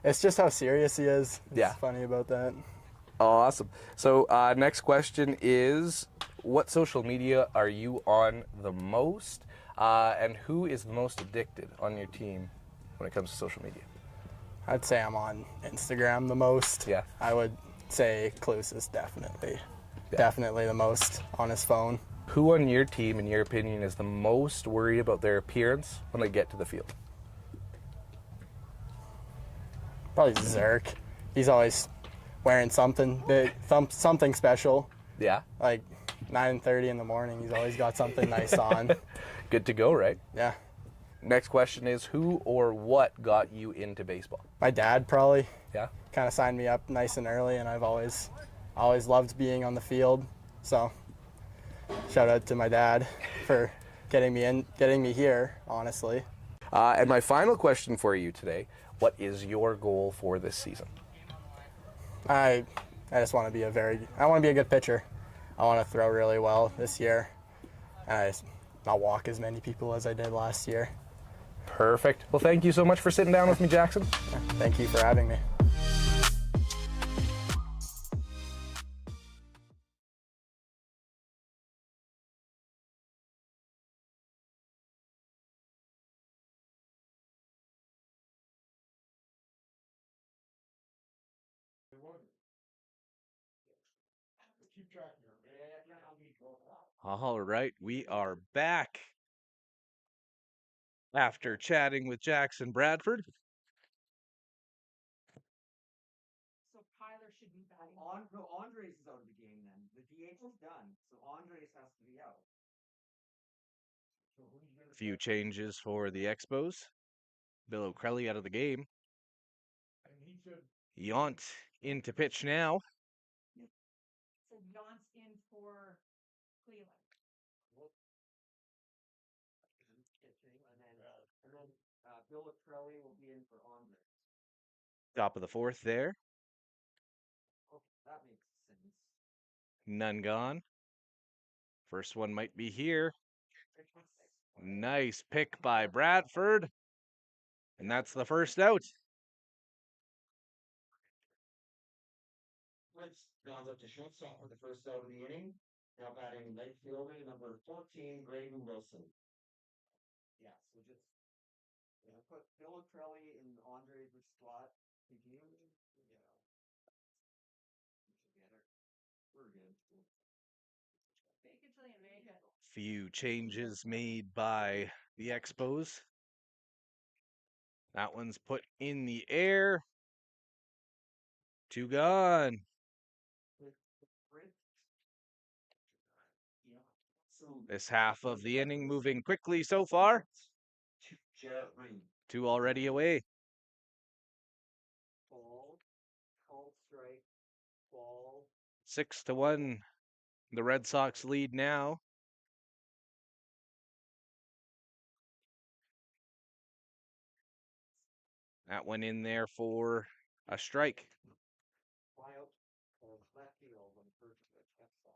It's just how serious he is. It's Yeah. funny about that. Awesome. So next question is, what social media are you on the most? And who is the most addicted on your team when it comes to social media? I'd say I'm on Instagram the most. Yeah. I would say Cluse is definitely the most on his phone. Who on your team, in your opinion, is the most worried about their appearance when they get to the field? Probably Zerk. He's always wearing something big, something special. Yeah. Like 9:30 in the morning, he's always got something nice on. Good to go, right? Yeah. Next question is, who or what got you into baseball? My dad probably Yeah. kind of signed me up nice and early, and I've always loved being on the field. So shout out to my dad for getting me here, honestly. And my final question for you today, what is your goal for this season? I just want to be I want to be a good pitcher. I want to throw really well this year. And not walk as many people as I did last year. Perfect. Well, thank you so much for sitting down with me, Jackson. Thank you for having me. All right, we are back after chatting with Jackson Bradford. So Tyler should be batting. No, Andres is out of the game then. The DH is done, so Andres has to be out. Few changes for the Expos. Bill O'Krelly out of the game. Yount in to pitch now. So Yount's in for Cleveland. And then Bill Latrelli will be in for Andres. Top of the fourth there. Okay, that makes sense. None gone. First one might be here. Nice pick by Bradford. And that's the first out. Blitz grounds up to shortstop for the first out of the inning. Now batting left fielder number 14, Graydon Wilson. Yeah, so just put Bill Latrelli in Andres' slot. We're good. Fake it till you make it. Few changes made by the Expos. That one's put in the air. Two gone. This half of the inning moving quickly so far. Two already away. Ball, called strike, ball. 6-1. The Red Sox lead now. That one in there for a strike. Fly out left field when first pitch. That's all.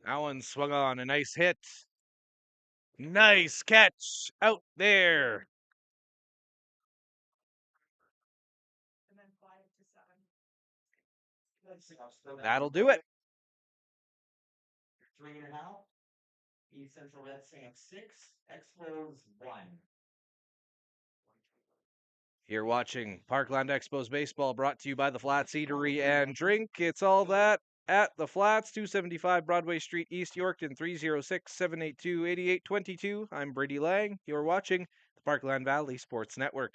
That one swung on. A nice hit. Nice catch out there. And then 5-7. That'll do it. 3.5. East Central Red Sox 6, Expos 1. You're watching Parkland Expos Baseball, brought to you by the Flats Eatery and Drink. It's all that at the Flats, 275 Broadway Street, East Yorkton, 306-782-8822. I'm Brady Lang. You're watching the Parkland Valley Sports Network.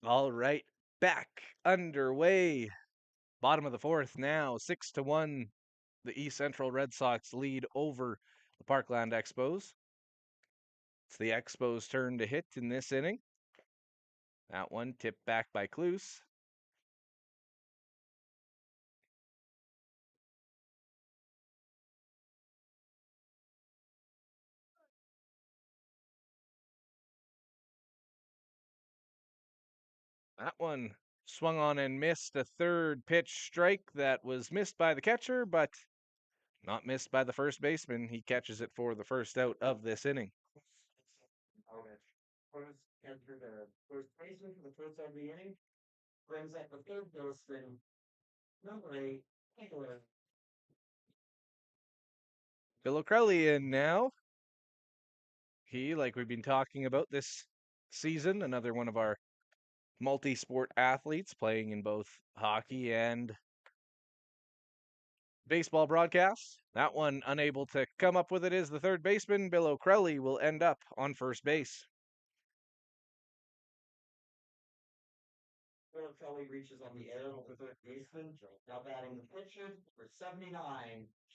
All right, back underway. Bottom of the fourth now, 6-1. The East Central Red Sox lead over the Parkland Expos. It's the Expos' turn to hit in this inning. That one tipped back by Kloos. That one swung on and missed a third pitch strike that was missed by the catcher, but not missed by the first baseman. He catches it for the first out of this inning. First enter the first baseman for the first out of the inning. Brings up the third baseman, number 8, Taylor. Bill O'Crelly in now. He, like we've been talking about this season, another one of our multi-sport athletes playing in both hockey and baseball broadcasts. That one unable to come up with it is the third baseman. Bill O'Crelly will end up on first base. Bill Kelly reaches on the air with the third baseman. Now batting the pitcher for 79,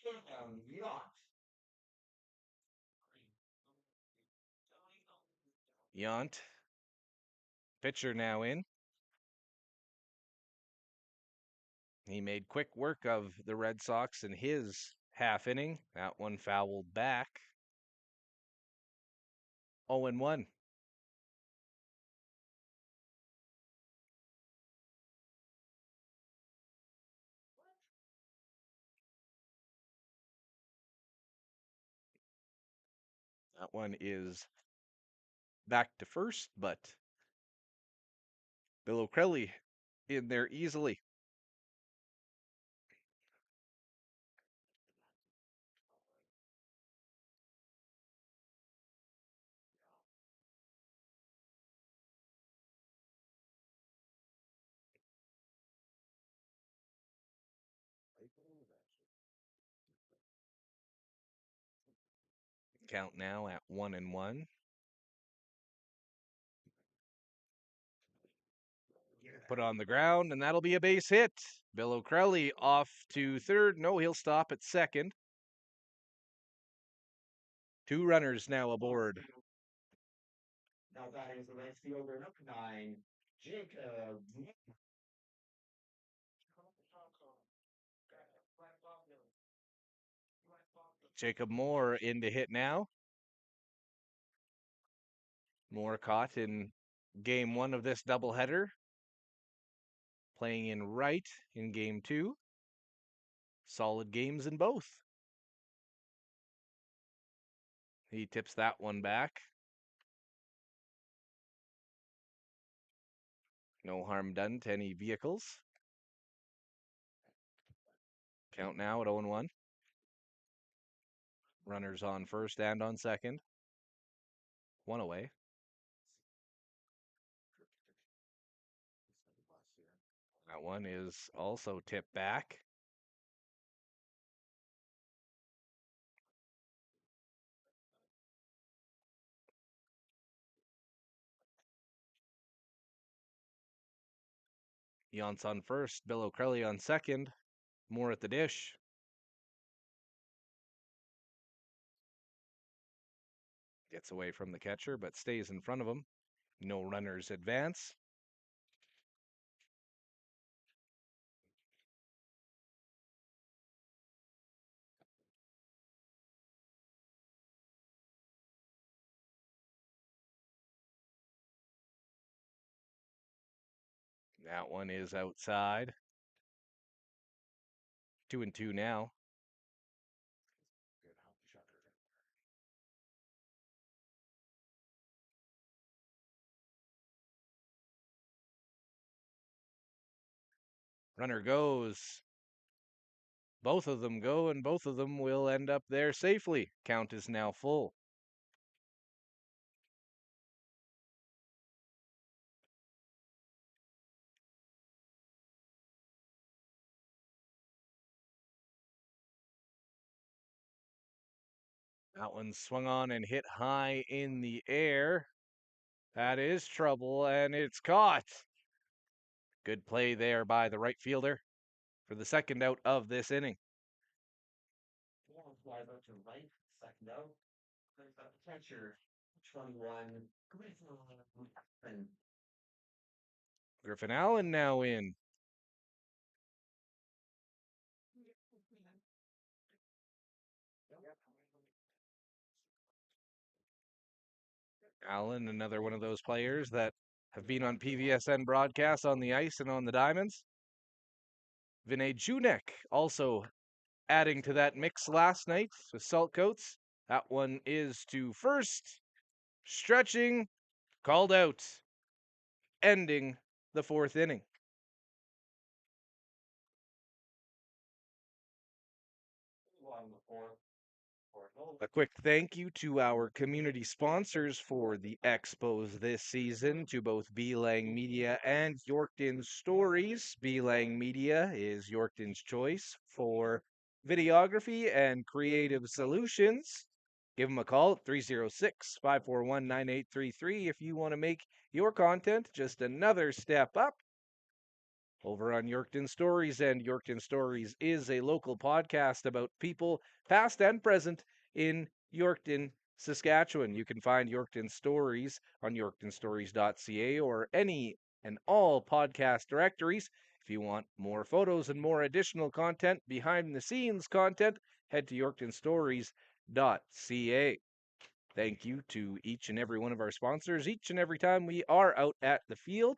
Cam Yacht. Yount. Pitcher now in. He made quick work of the Red Sox in his half inning. That one fouled back. 0-1. That one is back to first, but Bill O'Crelly in there easily. Count now at 1-1. Put on the ground, and that'll be a base hit. Bill O'Crelly off to third. No, he'll stop at second. 2 runners now aboard. Now batting the right fielder, number 9, Jacob. Jacob Moore in to hit now. Moore caught in game 1 of this doubleheader. Playing in right in game 2. Solid games in both. He tips that one back. No harm done to any vehicles. Count now at 0-1. Runners on first and on second. One away. That one is also tipped back. Yance on first, Bill O'Crelly on second. More at the dish. Gets away from the catcher, but stays in front of him. No runners advance. That one is outside. 2-2 now. Runner goes. Both of them go, and both of them will end up there safely. Count is now full. That one swung on and hit high in the air. That is trouble, and it's caught. Good play there by the right fielder for the second out of this inning. One flies out to right, second out. Brings up the catcher, 21. Griffin. Griffin Allen now in. Allen, another one of those players that have been on PVSN broadcasts on the ice and on the diamonds. Vinay Junek also adding to that mix last night with salt coats. That one is to first. Stretching, called out, ending the fourth inning. On the fourth. A quick thank you to our community sponsors for the Expos this season, to both Beelang Media and Yorkton Stories. Beelang Media is Yorkton's choice for videography and creative solutions. Give them a call at 306 541 9833 if you want to make your content just another step up. Over on Yorkton Stories, and Yorkton Stories is a local podcast about people, past and present, in Yorkton, Saskatchewan. You can find Yorkton Stories on yorktonstories.ca or any and all podcast directories. If you want more photos and more additional content, behind the scenes content, head to yorktonstories.ca. Thank you to each and every one of our sponsors. Each and every time we are out at the field,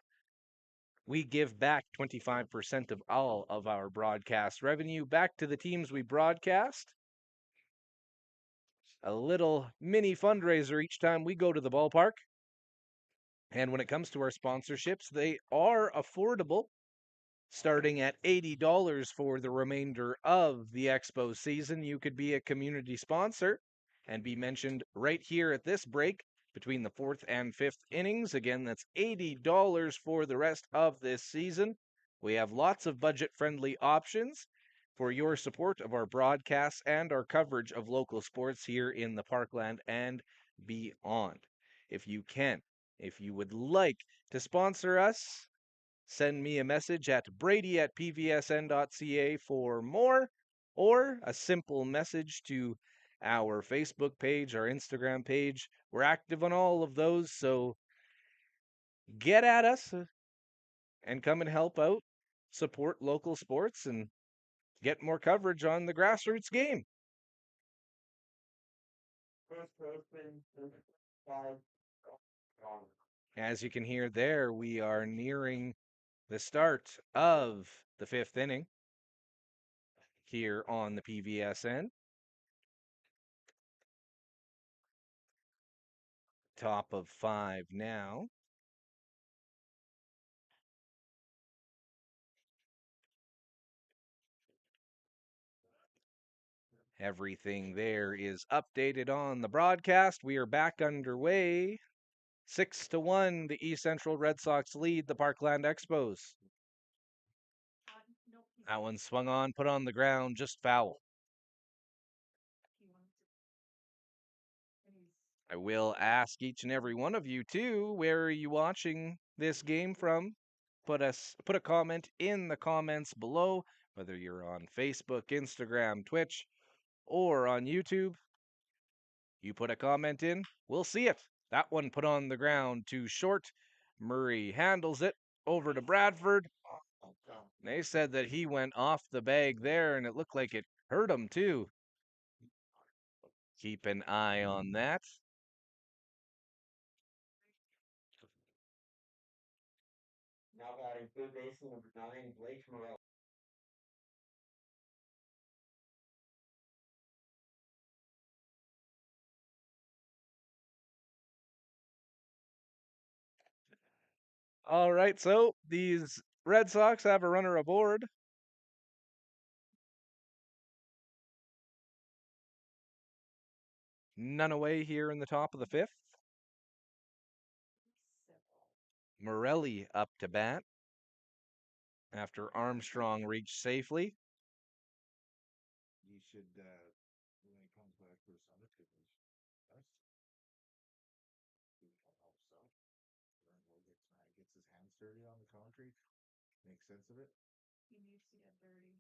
we give back 25% of all of our broadcast revenue back to the teams we broadcast. A little mini fundraiser each time we go to the ballpark. And when it comes to our sponsorships, they are affordable, starting at $80 for the remainder of the Expo season. You could be a community sponsor and be mentioned right here at this break between the fourth and fifth innings. Again, that's $80 for the rest of this season. We have lots of budget-friendly options for your support of our broadcasts and our coverage of local sports here in the Parkland and beyond. If you can, if you would like to sponsor us, send me a message at brady@pvsn.ca for more, or a simple message to our Facebook page, our Instagram page. We're active on all of those, so get at us and come and help out, support local sports, and get more coverage on the grassroots game. First baseman, 5. Gone. As you can hear there, we are nearing the start of the fifth inning here on the PVSN. Top of 5 now. Everything there is updated on the broadcast. We are back underway. 6-1, the East Central Red Sox lead the Parkland Expos. Nope. That one swung on, put on the ground, just foul. He wants to. And he's I will ask each and every one of you too, where are you watching this game from? Put a comment in the comments below, whether you're on Facebook, Instagram, Twitch, or on YouTube. You put a comment in, we'll see it. That one put on the ground too short. Murray handles it over to Bradford. They said that he went off the bag there, and it looked like it hurt him too. Keep an eye on that. Now batting third baseman number 9, Blake Morel. All right, so these Red Sox have a runner aboard. None away here in the top of the fifth. civil. Morelli up to bat after Armstrong reached safely. You should, when he comes back for his summer training, gets his hands dirty on the concrete, make sense of it. He needs to get dirty.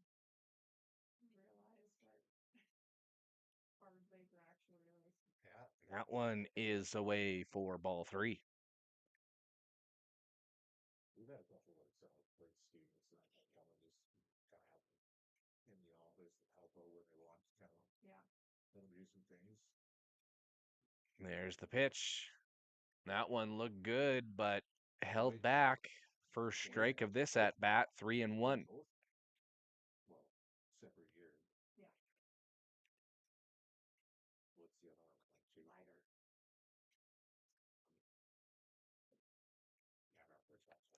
Realize what hard labor actually is. Yeah. That one is away for ball 3. We've had a couple like students that come and just kind of help in the office, help out when they want to kind of Yeah. let them do some things. There's the pitch. That one looked good, but held back. First strike of this at bat, 3-1. Well, separate year. Yeah. What's the other one? Lighter.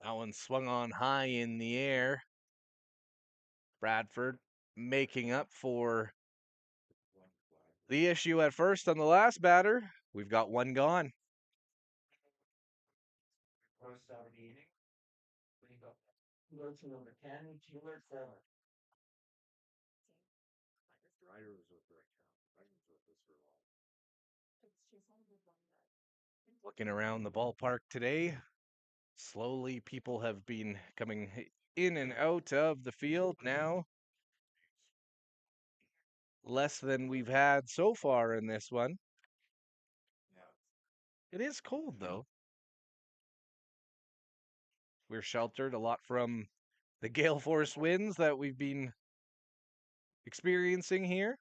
That one swung on high in the air. Bradford making up for the issue at first on the last batter. We've got one gone. First out of the inning. Bring up number 10, Taylor Fuller. Ryder was with Rick. Ryder was with us for a while. She's on the one that. Looking around the ballpark today, slowly people have been coming in and out of the field now. Less than we've had so far in this one. Yeah. It is cold though. We're sheltered a lot from the gale force winds that we've been experiencing here.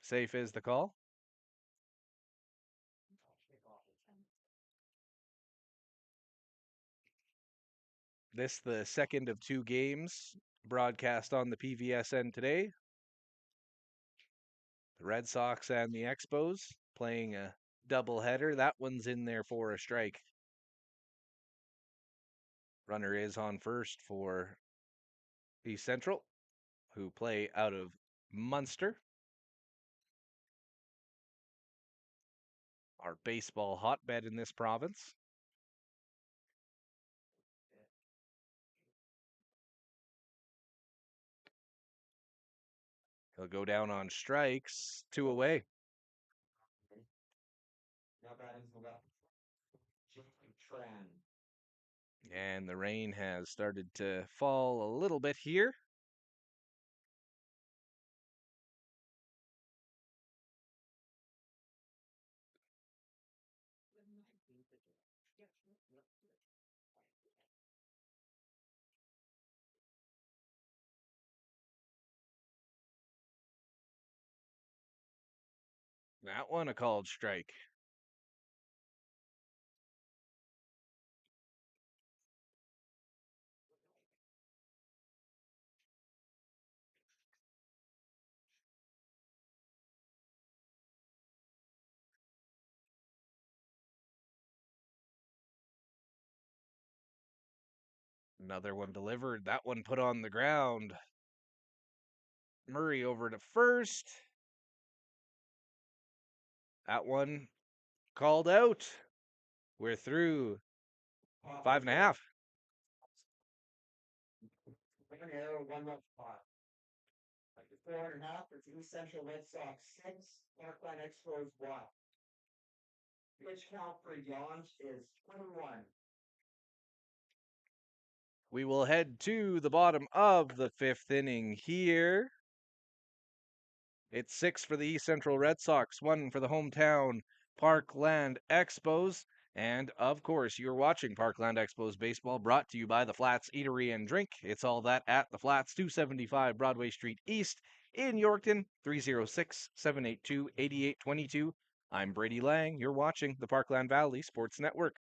Safe is the call. This the second of 2 games broadcast on the PVSN today. The Red Sox and the Expos playing a doubleheader. That one's in there for a strike. Runner is on first for East Central, who play out of Munster. Our baseball hotbed in this province. He'll go down on strikes, 2 away. Now batting the left. Jacob Tran. And the rain has started to fall a little bit here. That one a called strike. Another one delivered. That one put on the ground. Murray over to first. That one called out. We're through 5.5. One arrow, 1 left spot. After 4.5, it's East Central Red Sox 6, Parkland Expos 1. Pitch count for Yonge is 21. We will head to the bottom of the 5th inning here. It's 6 for the East Central Red Sox, 1 for the hometown Parkland Expos. And of course, you're watching Parkland Expos baseball, brought to you by the Flats Eatery and Drink. It's all that at the Flats, 275 Broadway Street East in Yorkton, 306-782-8822. I'm Brady Lang. You're watching the Parkland Valley Sports Network.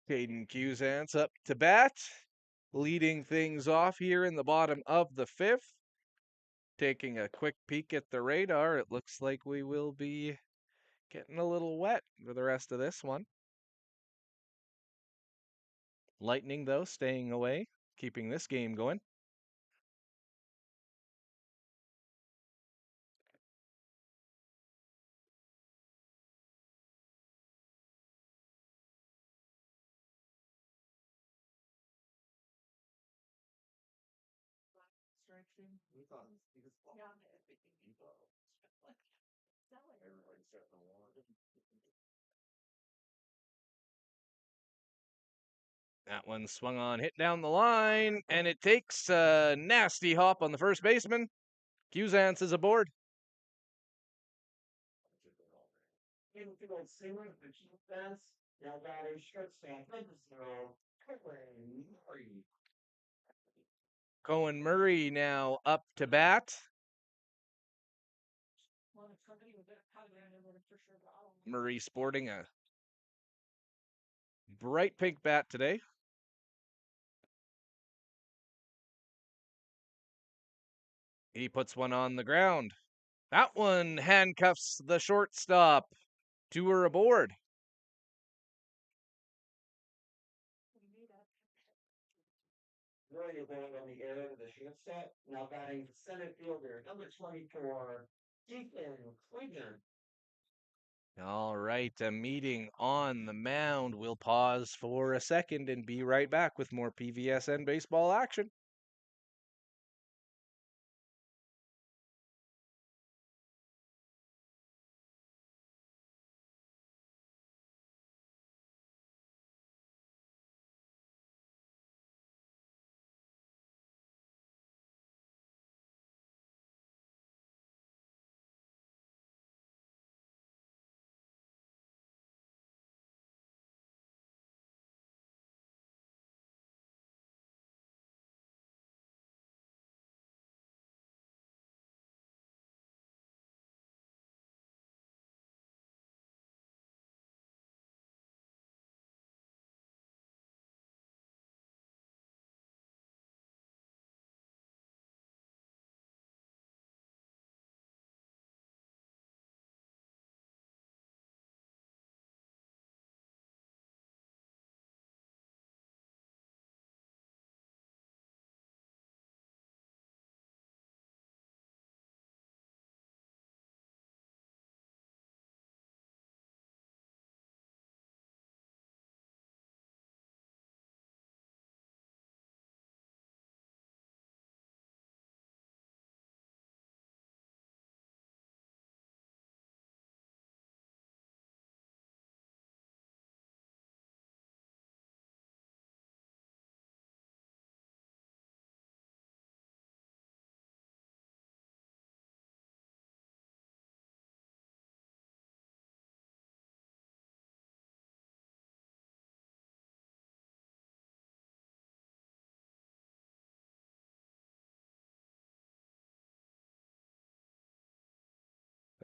Caden Cusance up to bat, leading things off here in the bottom of the 5th. Taking a quick peek at the radar, it looks like we will be getting a little wet for the rest of this one. Lightning, though, staying away, keeping this game going. We thought he was Yeah. everybody set the warrant. That one swung on, hit down the line, and it takes a nasty hop on the first baseman. Cusance is aboard. Infield single for Chief Fence. Now batting shortstop, number 0, Cohen Murray. Cohen Murray now up to bat. Well, if somebody would have it, I would have for sure got them. Murray sporting a bright pink bat today. He puts one on the ground. That one handcuffs the shortstop. 2 are aboard. Murray going on the air to the shortstop. Now batting center fielder, number 24, Ethan Klinger. All right, a meeting on the mound. We'll pause for a second and be right back with more PVSN baseball action.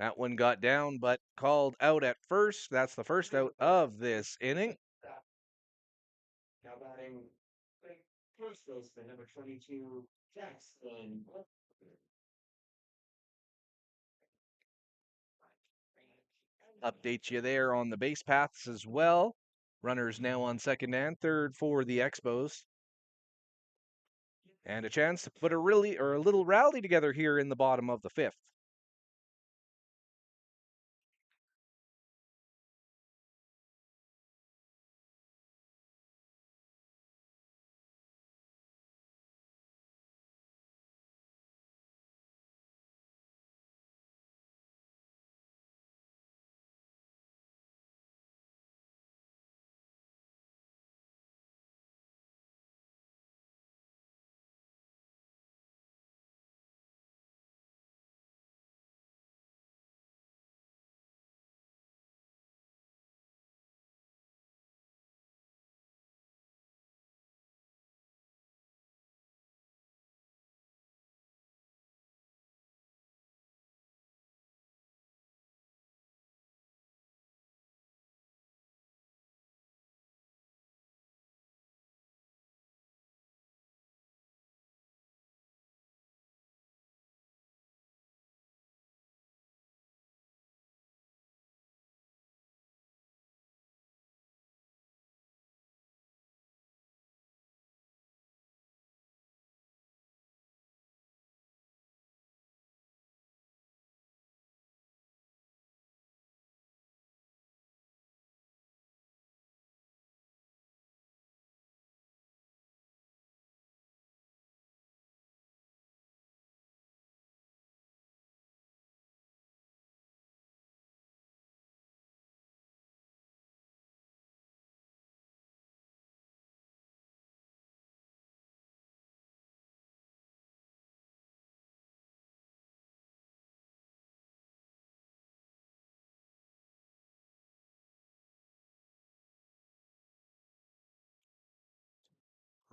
That one got down, but called out at first. That's the first out of this inning. Now batting first baseman number 22, Jackson. Update you there on the base paths as well. Runners now on second and third for the Expos. And a chance to put a little rally together here in the bottom of the fifth.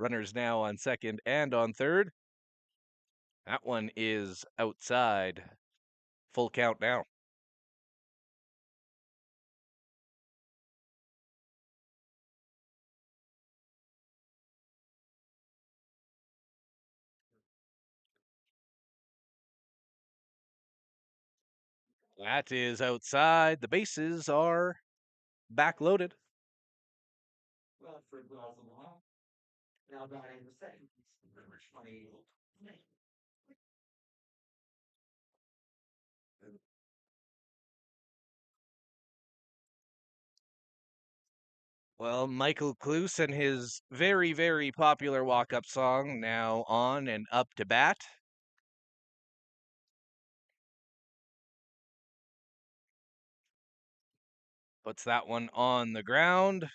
Runners now on second and on third. That one is outside. Full count now. That is outside. The bases are backloaded. Well, for Guatemala. Now batting the second baseman number 20. Well, Michael Kloos and his very, very popular walk-up song now on and up to bat. Puts that one on the ground.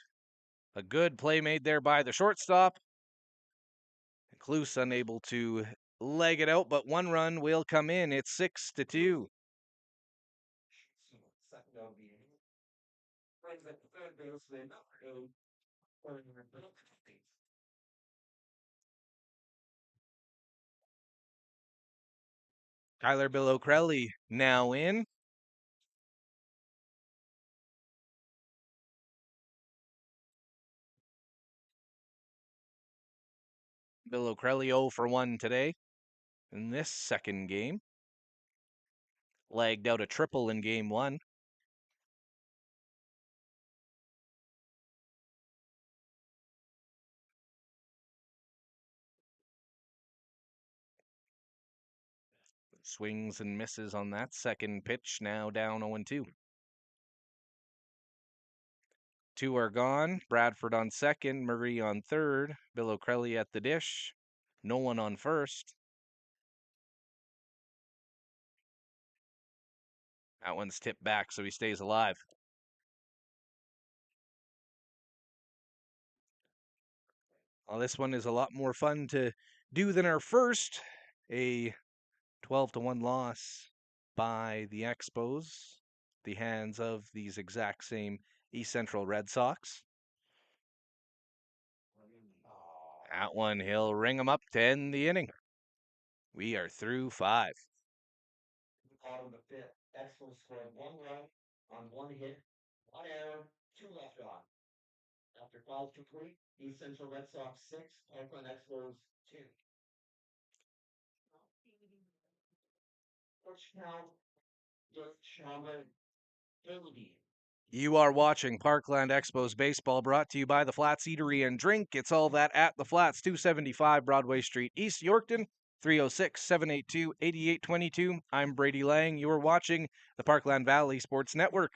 A good play made there by the shortstop. Kloos unable to leg it out, but one run will come in. It's 6-2. So, second of the inning. Brings up the third baseman number 8. Tyler Bill O'Crelly now in. Bill O'Crelly 0 for 1 today in this second game. Lagged out a triple in game one. Swings and misses on that second pitch, now down 0-2. Two are gone. Bradford on second, Murray on third, Bill O'Crelly at the dish. No one on first. That one's tipped back, so he stays alive. Well, this one is a lot more fun to do than our first. A 12-1 loss by the Expos, the hands of these exact same East Central Red Sox. That one, he'll ring him up to end the inning. We are through 5. Bottom of the fifth. Expos scored 1 run on 1 hit, 1 error, 2 left on. After calls complete, East Central Red Sox 6, Parkland Expos 2. First count, Dirt Chandler, Hillby. You are watching Parkland Expos Baseball, brought to you by the Flats Eatery and Drink. It's all that at the Flats, 275 Broadway Street, East Yorkton, 306-782-8822. I'm Brady Lang. You're watching the Parkland Valley Sports Network.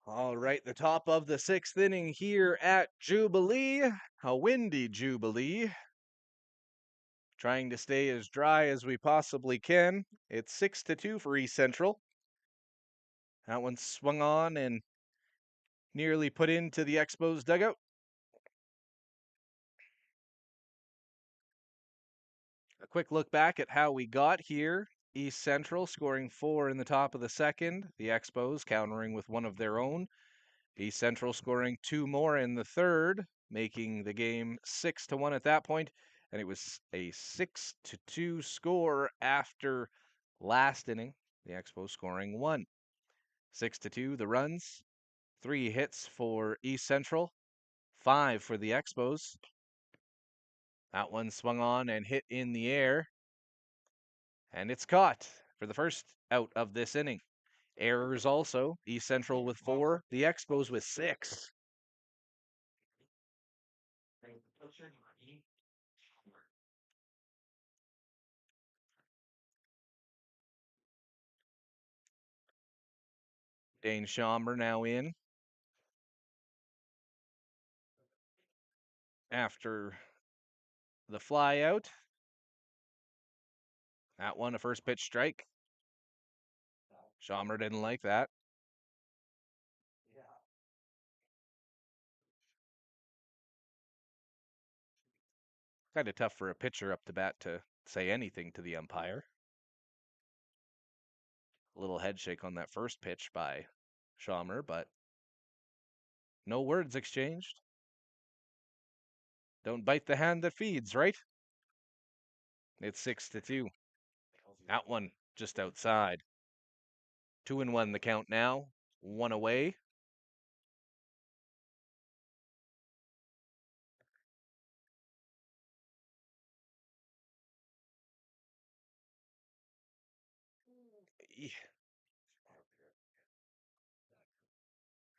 All right, the top of the sixth inning here at Jubilee, a windy Jubilee. Trying to stay as dry as we possibly can. It's 6-2 for East Central. That one swung on and nearly put into the Expos dugout. A quick look back at how we got here. East Central scoring 4 in the top of the second. The Expos countering with one of their own. East Central scoring 2 more in the third, making the game 6-1 at that point, and it was a 6-2 score after last inning. The Expos scoring 1. 6-2, the runs, 3 hits for East Central, 5 for the Expos. That one swung on and hit in the air, and it's caught for the first out of this inning. Errors also, East Central with 4, the Expos with 6. Dane Schommer now in after the fly out. That one, a first pitch strike. Schommer didn't like that. Kind of tough for a pitcher up to bat to say anything to the umpire. A little head shake on that first pitch by Schommer, but no words exchanged. Don't bite the hand that feeds, right? It's 6-2. That one just outside. 2-1 the count now. 1 away.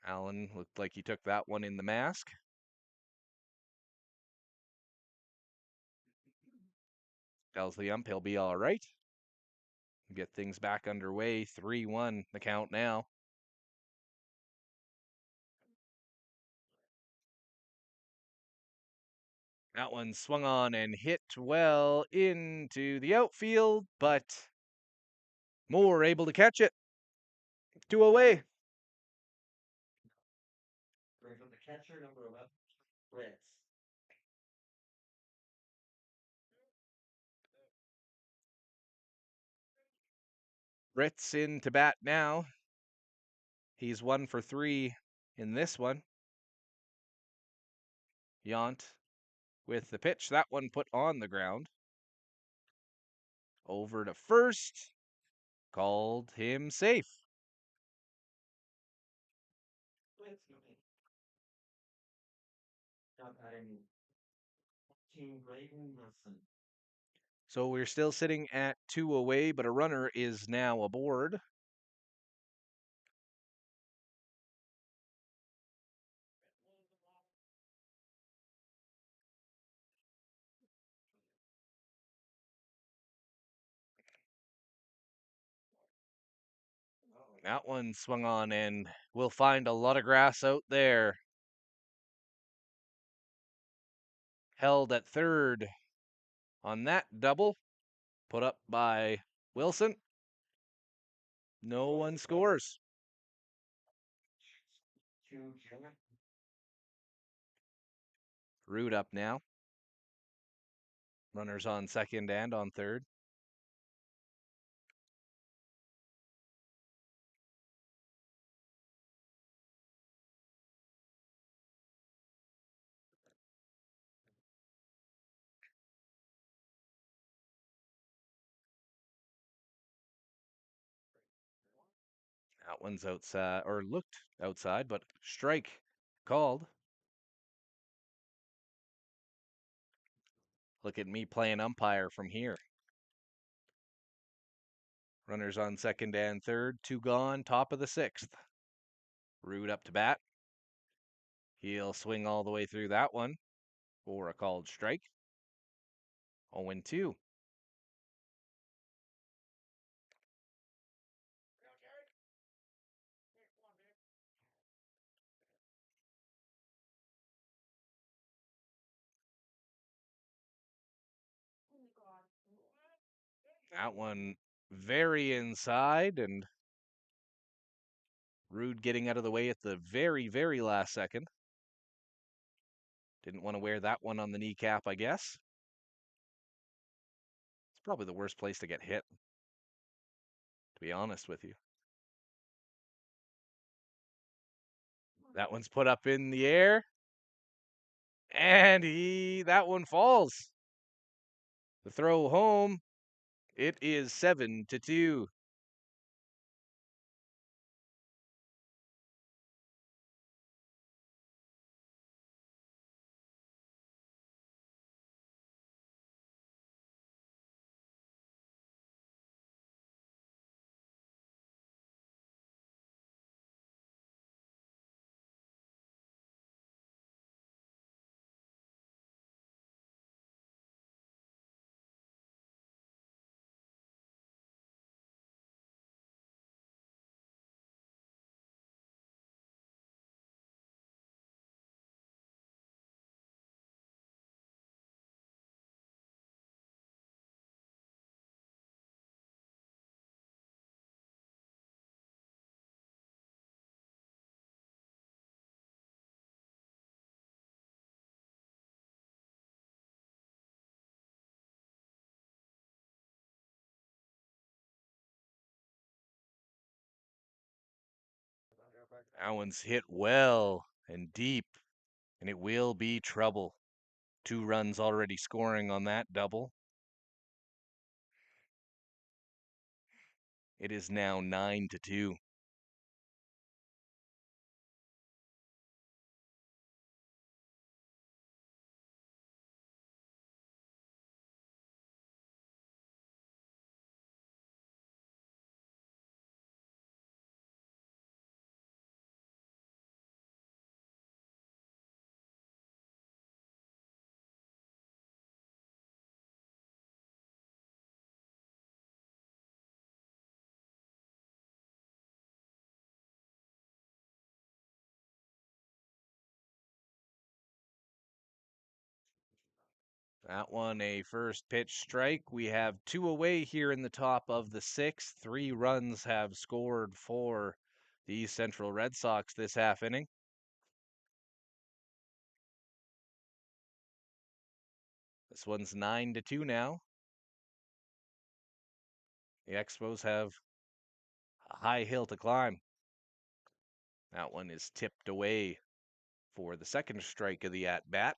Allen looked like he took that one in the mask. Tells the ump he'll be all right. Get things back underway. 3-1 the count now. That one swung on and hit well into the outfield, but Moore able to catch it. 2 away. Brings up the catcher, number 11, Fritz. Fritz in to bat now. He's 1 for 3 in this one. Yount with the pitch. That one put on the ground. Over to first. Called him safe. So we're still sitting at 2 away, but a runner is now aboard. That one swung on, and we'll find a lot of grass out there. Held at third on that double, put up by Wilson. No one scores. Root up now. Runners on second and on third. That one's outside, or looked outside, but strike called. Look at me playing umpire from here. Runners on second and third, 2 gone, top of the 6th. Root up to bat. He'll swing all the way through that one for a called strike. 0-2. That one very inside, and Rude getting out of the way at the very, very last second. Didn't want to wear that one on the kneecap, I guess. It's probably the worst place to get hit, to be honest with you. That one's put up in the air, and that one falls. The throw home, it is 7-2. That one's hit well and deep, and it will be trouble. 2 runs already scoring on that double. It is now 9-2. That one a first pitch strike. We have 2 away here in the top of the 6th. 3 runs have scored for the East Central Red Sox this half inning. This one's 9-2 now. The Expos have A high hill to climb. That one is tipped away for the second strike of the at bat.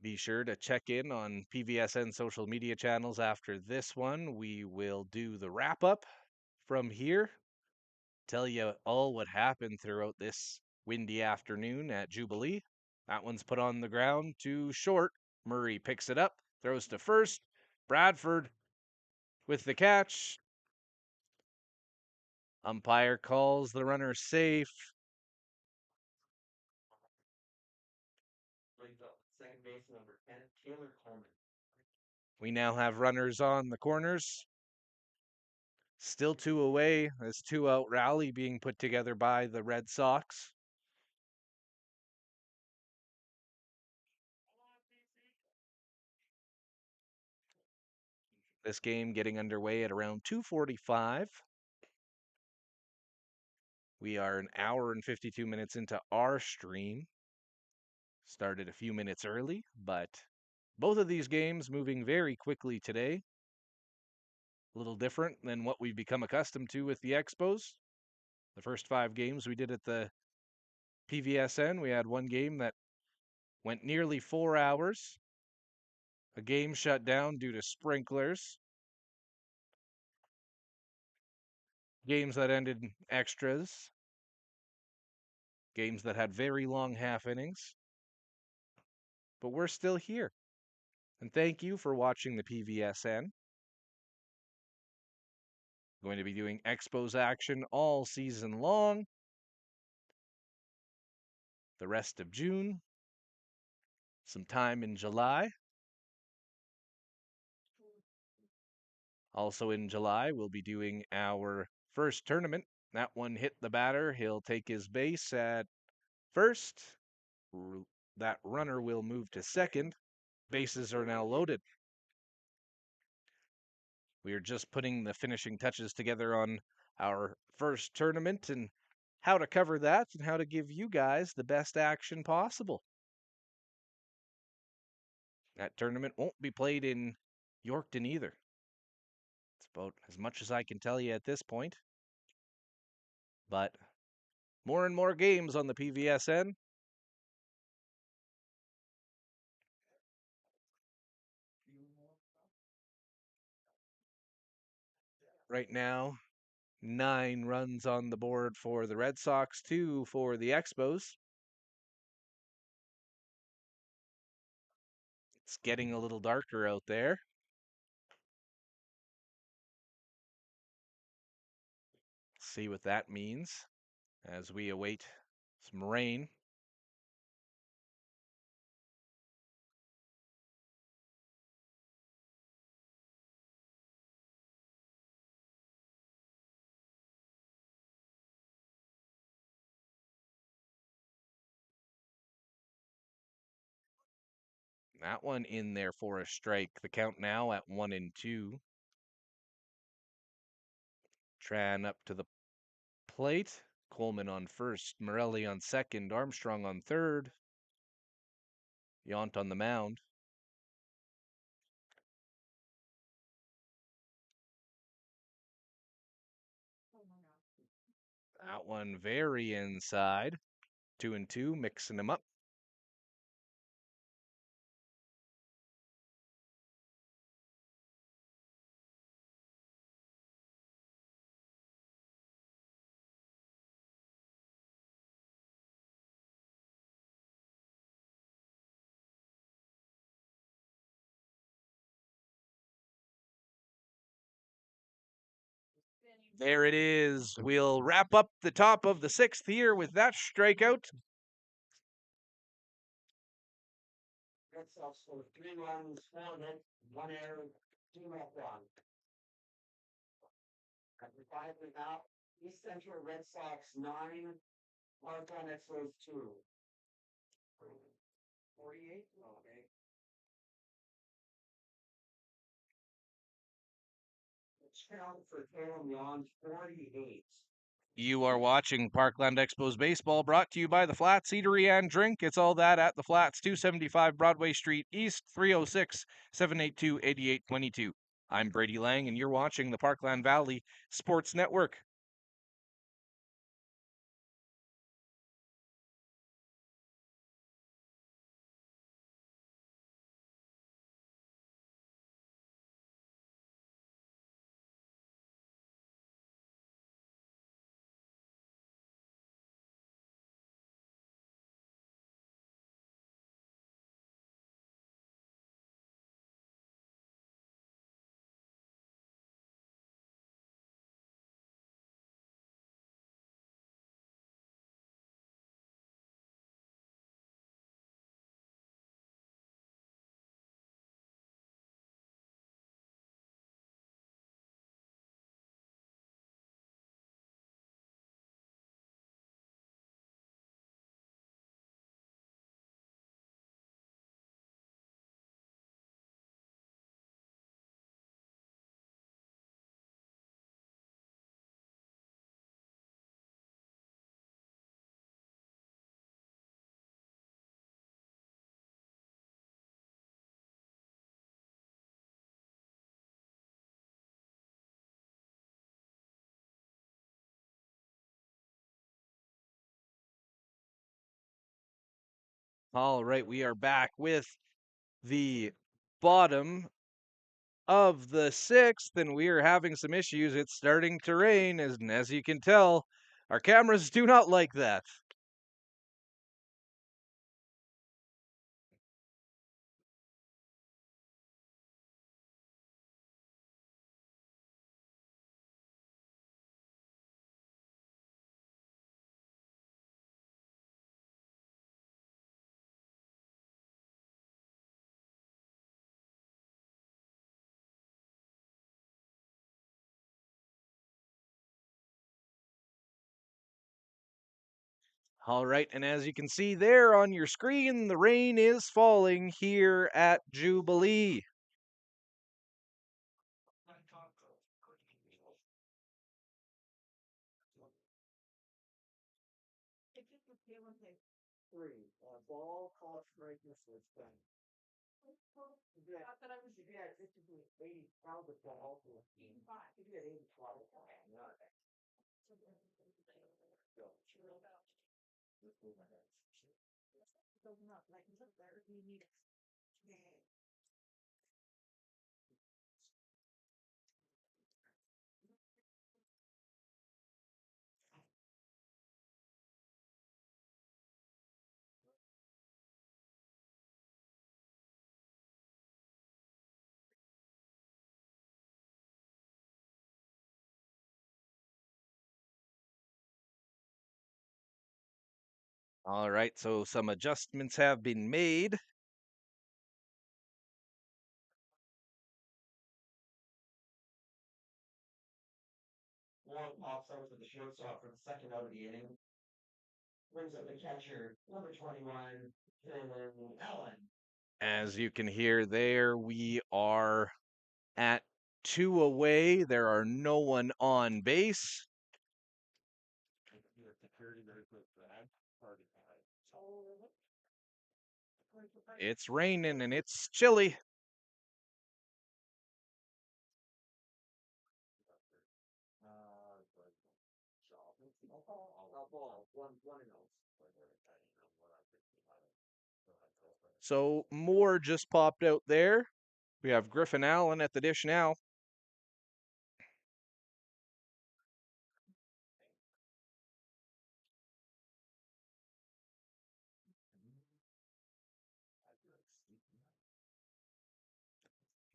Be sure to check in on PVSN social media channels after this one. We will do the wrap up from here. Tell you all what happened throughout this windy afternoon at Jubilee. That one's put on the ground too short. Murray picks it up, throws to first. Bradford with the catch. Umpire calls the runner safe. Brings up second base number 10, Taylor Coleman. We now have runners on the corners. Still two away. This two out rally being put together by the Red Sox. This game getting underway at around 2:45. We are an hour and 52 minutes into our stream. Started a few minutes early, but both of these games moving very quickly today. A little different than what we've become accustomed to with the EXPOS. The first 5 games we did at the PVSN, we had one game that went nearly 4 hours. A game shut down due to sprinklers. Games that ended in extras. Games that had very long half innings. But we're still here. And thank you for watching the PVSN. Going to be doing Expos action all season long. The rest of June. Some time in July. Also in July, we'll be doing our first tournament. That one hit the batter. He'll take his base at first. That runner will move to second. Bases are now loaded. We are just putting the finishing touches together on our first tournament and how to cover that and how to give you guys the best action possible. That tournament won't be played in Yorkton either. It's about as much as I can tell you at this point. But more and more games on the PVSN. Right now, 9 runs on the board for the Red Sox, 2 for the Expos. It's getting a little darker out there. See what that means as we await some rain. That one in there for a strike. The count now at 1-2. Tran up to the plate. Coleman on first. Morelli on second. Armstrong on third. Yount on the mound. That one very inside. 2-2, mixing them up. There it is. We'll wrap up the top of the 6th here with that strikeout. Red Sox scored 3 runs, 4 hits, 1 error, 2 left on. At the 5 now, East Central Red Sox 9, Hawthorne Expos 2. 48? Okay. The count for Taylor Beyond 48. You are watching Parkland Expos Baseball, brought to you by the Flats Eatery and Drink. It's all that at the Flats, 275 Broadway Street East, 306-782-8822. I'm Brady Lang, and you're watching the Parkland Valley Sports Network. All right, we are back with the bottom of the sixth, and we are having some issues. It's starting to rain, and as you can tell, our cameras do not like that. All right, and as you can see there on your screen, the rain is falling here at Jubilee. Three. Ball, call, strike, this was done. Yeah, this is 80 pounds of ball. 85. You get 80 pounds. All right, so some adjustments have been made. One pops over to the shortstop for the second out of the inning. Brings up the catcher, number 21, Finn Allen. As you can hear there, we are at 2 away. There are no one on base. It's raining and it's chilly. So more just popped out there. We have Griffin Allen at the dish now.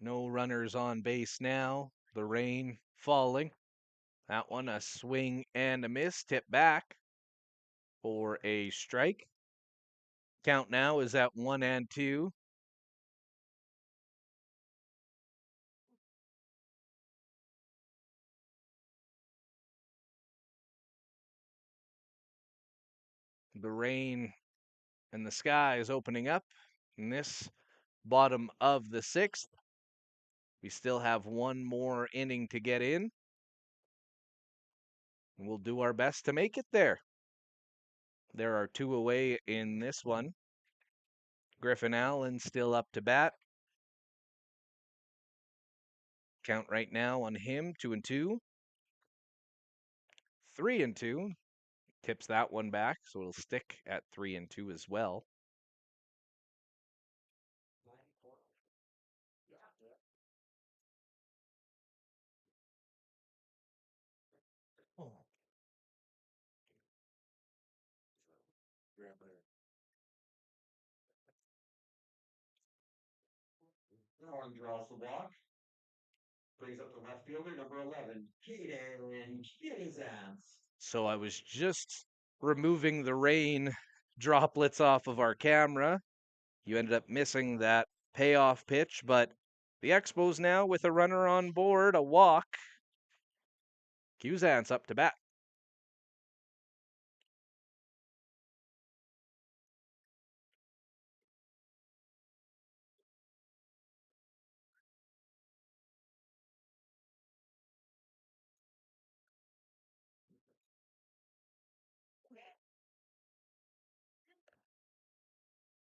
No runners on base now. The rain falling. That one a swing and a miss. Tip back for a strike. Count now is at 1-2. The rain and the sky is opening up in this bottom of the sixth. We still have one more inning to get in. We'll do our best to make it there. There are 2 away in this one. Griffin Allen still up to bat. Count right now on him, 2-2. 3-2. Tips that one back, so it'll stick at 3-2 as well. Horn draws the walk. Brings up the left fielder, number 11, Kaden Kizans. So I was just removing the rain droplets off of our camera. You ended up missing that payoff pitch, but the Expos now with a runner on board, a walk. Kuzant's up to bat.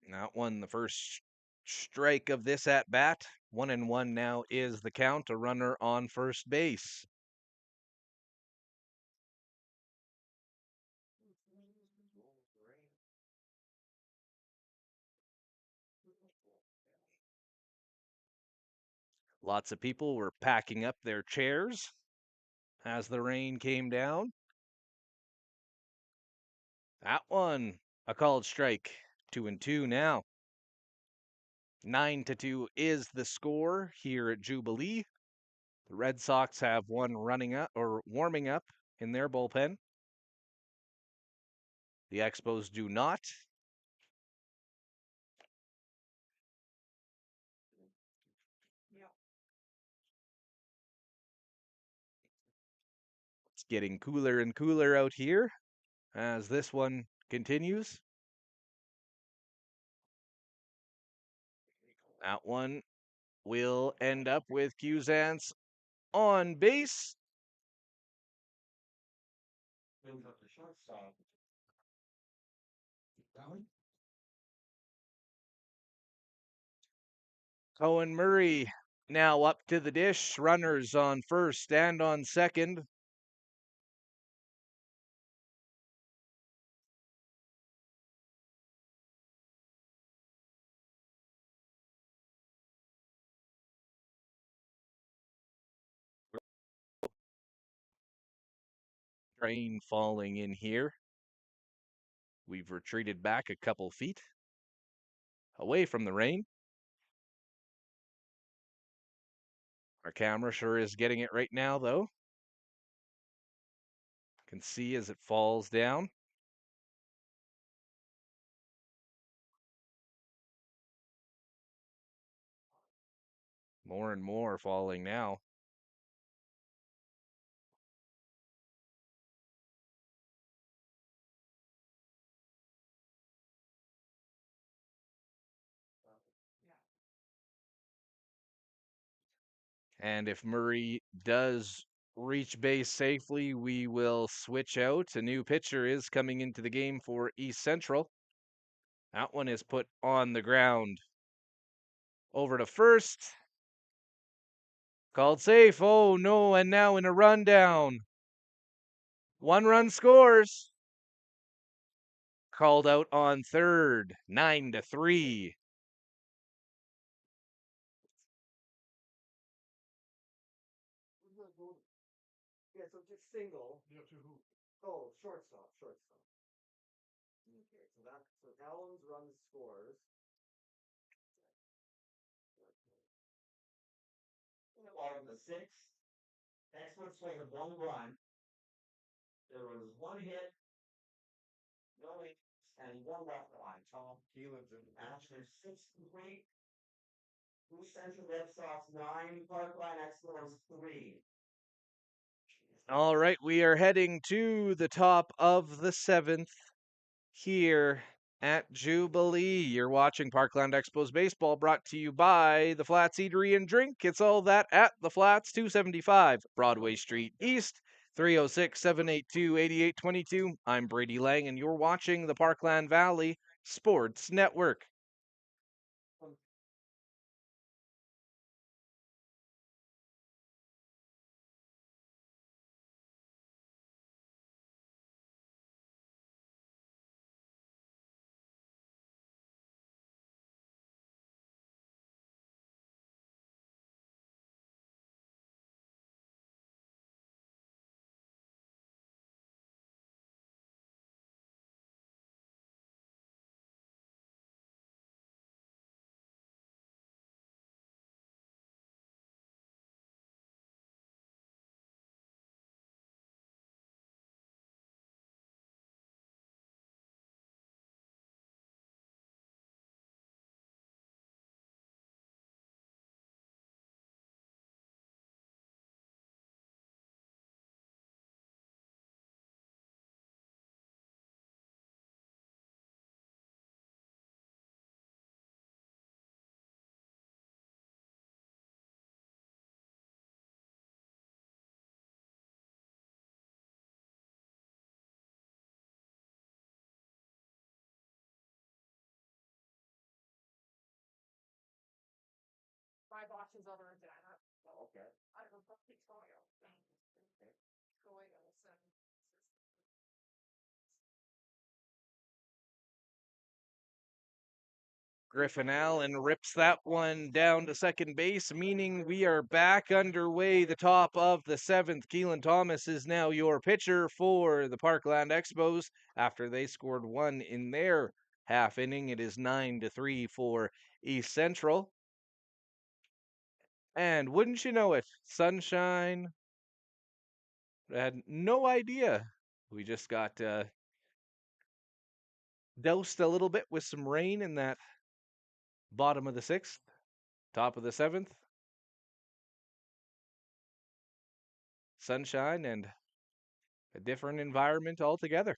That one, the first strike of this at bat. 1-1 now is the count. A runner on first base. Lots of people were packing up their chairs as the rain came down. That one, a called strike. 2-2 now. 9-2 is the score here at Jubilee. The Red Sox have one running up or warming up in their bullpen. The Expos do not. It's getting cooler and cooler out here as this one continues. That one will end up with Kuzant's on base. Brings up the shortstop. Cohen Murray now up to the dish. Runners on first and on second. Rain falling in here. We've retreated back a couple feet away from the rain. Our camera sure is getting it right now, though. Can see as it falls down. More and more falling now. And if Murray does reach base safely, we will switch out. A new pitcher is coming into the game for East Central. That one is put on the ground. Over to first. Called safe. Oh no, and now in a rundown. 1 run scores. Called out on third. 9-3. Yeah, so just single. You have to who? Oh, shortstop. Okay, so Allen's run scores. Bottom of the sixth. Expert scored 1 run. There was 1 hit, no hits, and 1 left line. Tom Keelan's in. Asher 6 complete. East Central Red Sox 9, Parkline Expos 3. All right, we are heading to the top of the 7th here at Jubilee. You're watching Parkland Expos Baseball, brought to you by the Flats Eatery and Drink. It's all that at the Flats, 275 Broadway Street East. 306 782 8822. I'm Brady Lang, and you're watching the Parkland Valley Sports Network. My boss's other data. Oh, okay. I don't know if it's going on. It's going on the seven. Griffin Allen rips that one down to second base, meaning we are back underway. The top of the seventh. Keelan Thomas is now your pitcher for the Parkland Expos after they scored one in their half inning. It is 9-3 for East Central. And wouldn't you know it, sunshine. I had no idea. We just got doused a little bit with some rain in that bottom of the sixth, top of the seventh. Sunshine and a different environment altogether.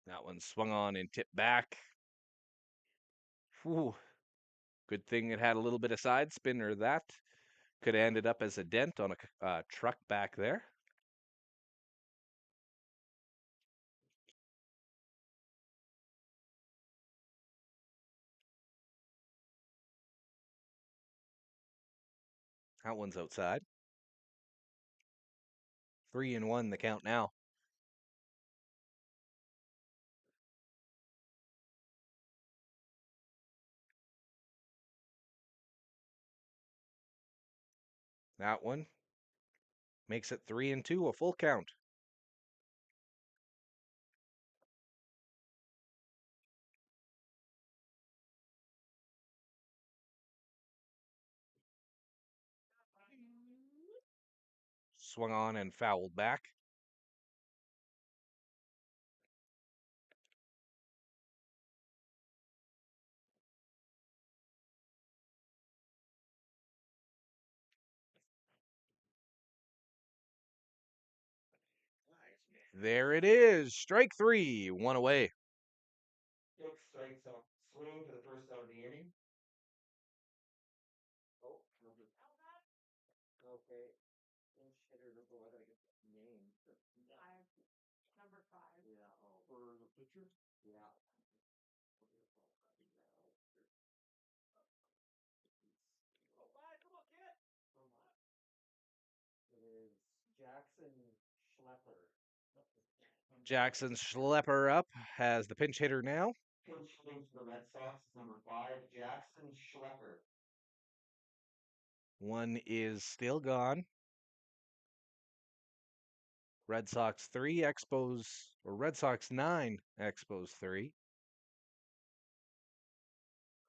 That one swung on and tipped back. Whew. Good thing it had a little bit of side spin, or that could have ended up as a dent on a truck back there. That one's outside. 3-1 the count now. That one makes it 3-2, a full count. Swung on and fouled back. There it is. Strike three, one away. Dick strikes out, swing to the first out of the inning. Oh, number. Okay. Pinch hitter, number one, I gotta get the name. Five. Number 5. Yeah, oh. For the pitcher? Yeah. Oh, bye, come on, kid. It is Jackson Schlepper. Jackson Schlepper up has the pinch hitter now. Pinch hitting for the Red Sox, number 5, Jackson Schlepper. One is still gone. Red Sox 3, Expos, or Red Sox 9, Expos 3.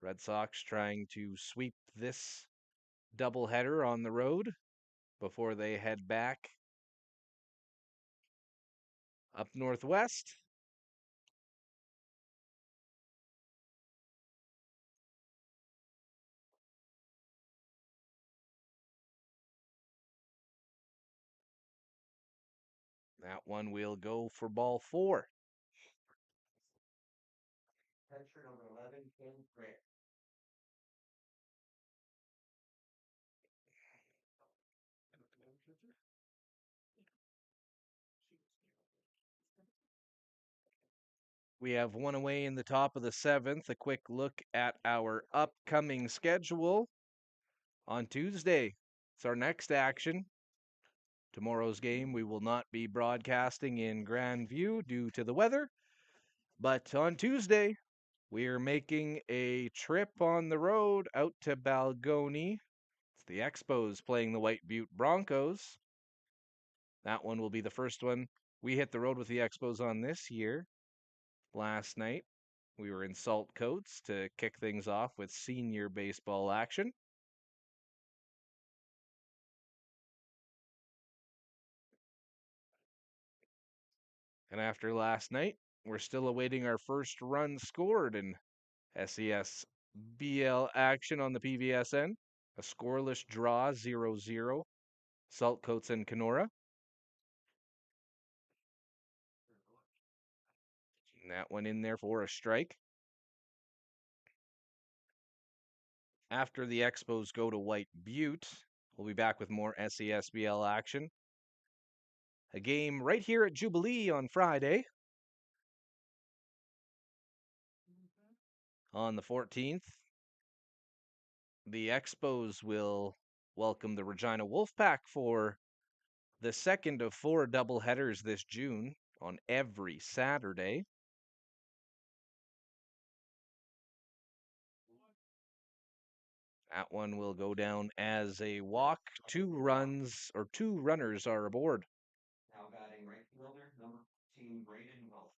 Red Sox trying to sweep this doubleheader on the road before they head back up northwest. That one will go for ball 4. Catcher number 11, King Grit. We have one away in the top of the seventh. A quick look at our upcoming schedule. On Tuesday, it's our next action. Tomorrow's game we will not be broadcasting in Grandview due to the weather. But on Tuesday, we're making a trip on the road out to Balgony. It's the Expos playing the White Butte Broncos. That one will be the first one we hit the road with the Expos on this year. Last night, we were in Salt Coats to kick things off with senior baseball action. And after last night, we're still awaiting our first run scored in SES BL action on the PVSN. A scoreless draw 0-0. Salt Coats and Kenora. And that one in there for a strike. After the Expos go to White Butte, we'll be back with more SESBL action. A game right here at Jubilee on Friday. On the 14th, the Expos will welcome the Regina Wolfpack for the second of 4 doubleheaders this June on every Saturday. That one will go down as a walk. 2 runners are aboard. Now batting right fielder, number 14, Braden Wolf.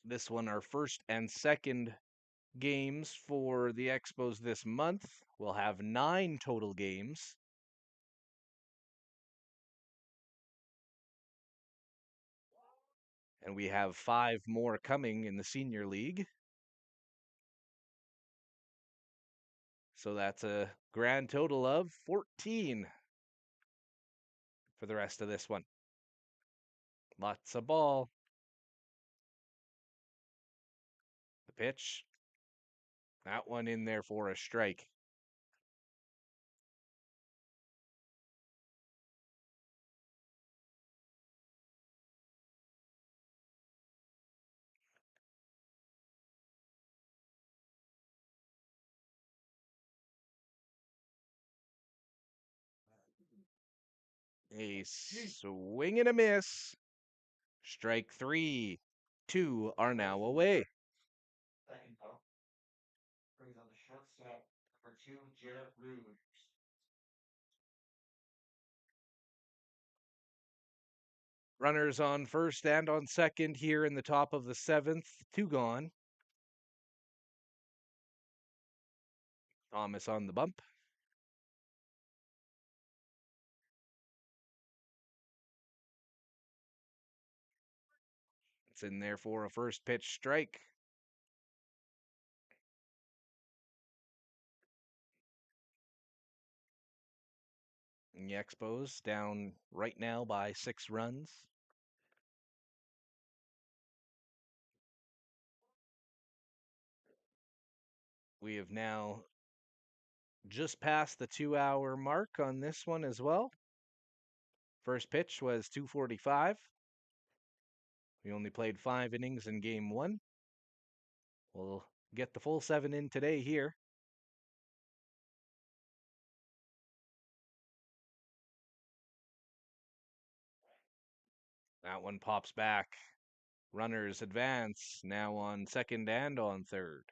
This one, our first and second games for the Expos this month. We'll have 9 total games. And we have 5 more coming in the senior league. So that's a grand total of 14 for the rest of this one. Lots of ball. The pitch. That one in there for a strike. A swing and a miss. Strike 3. 2 are now away. Second out. Brings on the shortstop, number 2, Jarrett Rude. Runners on first and on second here in the top of the 7th. 2 gone. Thomas on the bump. It's in there for a first pitch strike. And the Expos down right now by 6 runs. We have now just passed the 2-hour mark on this one as well. First pitch was 2:45. We only played 5 innings in game 1. We'll get the full 7 in today here. That one pops back. Runners advance now on second and on third.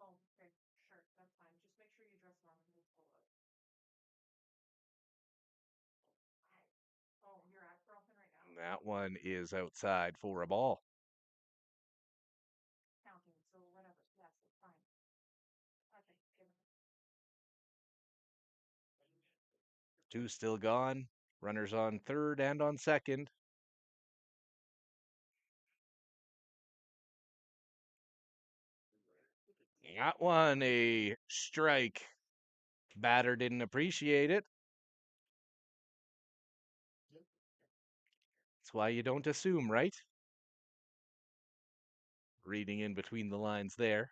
Oh, okay, sure, that's fine. Just make sure you dress warm and we'll pull it. Oh, you're at Burlington right now? That one is outside for a ball. Counting, so whatever. Yes, it's fine. Okay, give it. Two still gone. Runners on third and on second. That one a strike. Batter didn't appreciate it. That's why you don't assume, right? Reading in between the lines there.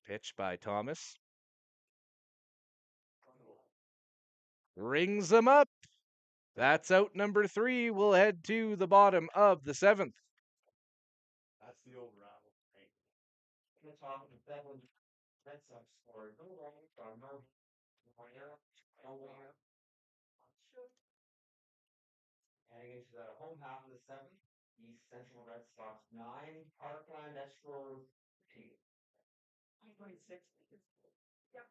Pitch by Thomas. Rings them up. That's out number 3. We'll head to the bottom of the 7th. That's the old rattle. Right? In the top of the seventh, Red Sox scored no run from Moyer, nowhere. Heading into the home half of the seventh, East Central Red Sox 9, Parkland Expos 8. 9.6. Yep.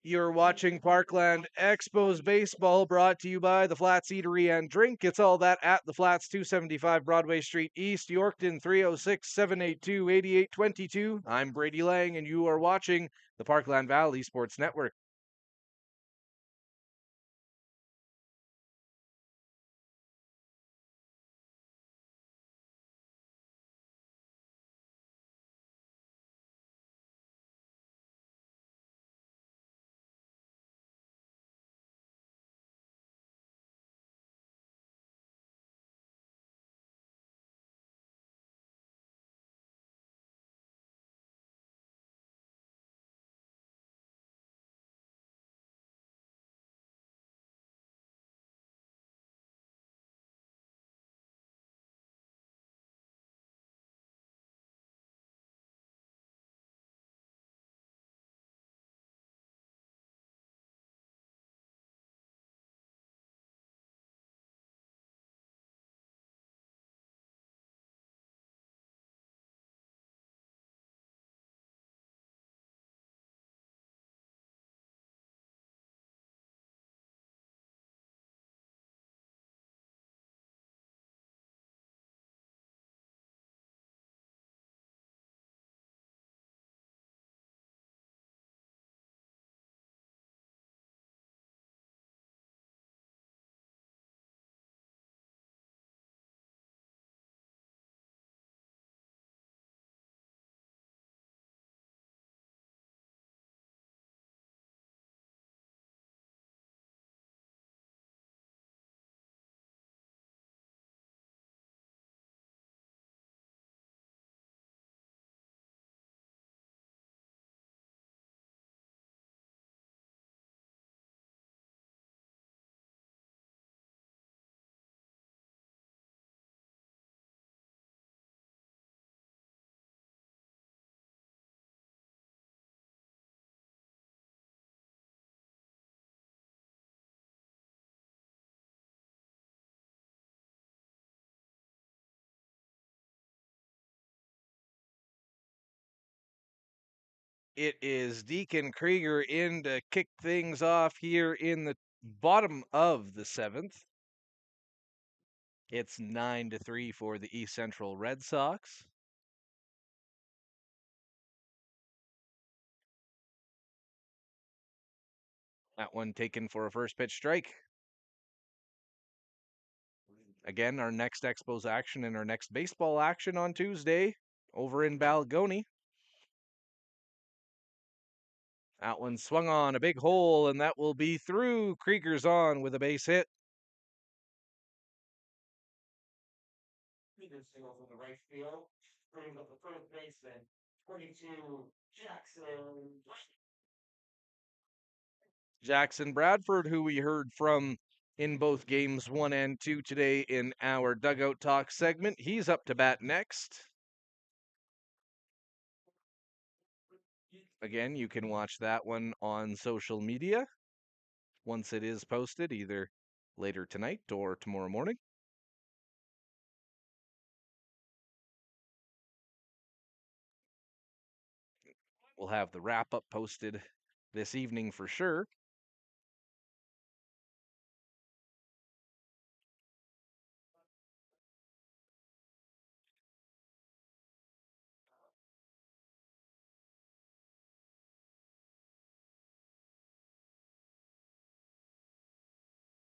You're watching Parkland Expos Baseball, brought to you by the Flats Eatery and Drink. It's all that at the Flats, 275 Broadway Street East, Yorkton, 306-782-8822. I'm Brady Lang, and you are watching the Parkland Valley Sports Network. It is Deacon Krieger in to kick things off here in the bottom of the 7th. It's 9-3 for the East Central Red Sox. That one taken for a first pitch strike. Again, our next Expos action and our next baseball action on Tuesday over in Balgony. That one swung on a big hole, and that will be through. Krieger's on with a base hit. Peter single from the right field, brings up the first baseman, 22, Jackson. Jackson Bradford, who we heard from in both games 1 and 2 today in our Dugout Talk segment. He's up to bat next. Again, you can watch that one on social media once it is posted, either later tonight or tomorrow morning. We'll have the wrap up posted this evening for sure.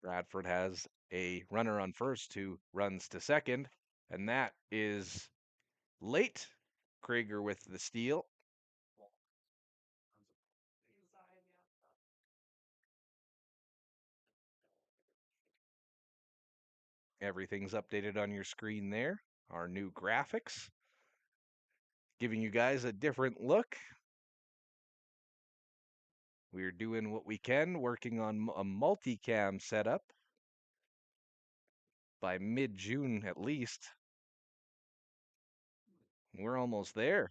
Bradford has a runner on first who runs to second, and that is late. Krieger with the steal. Inside, yeah. Everything's updated on your screen there. Our new graphics, giving you guys a different look. We're doing what we can, working on a multicam setup by mid-June at least. We're almost there.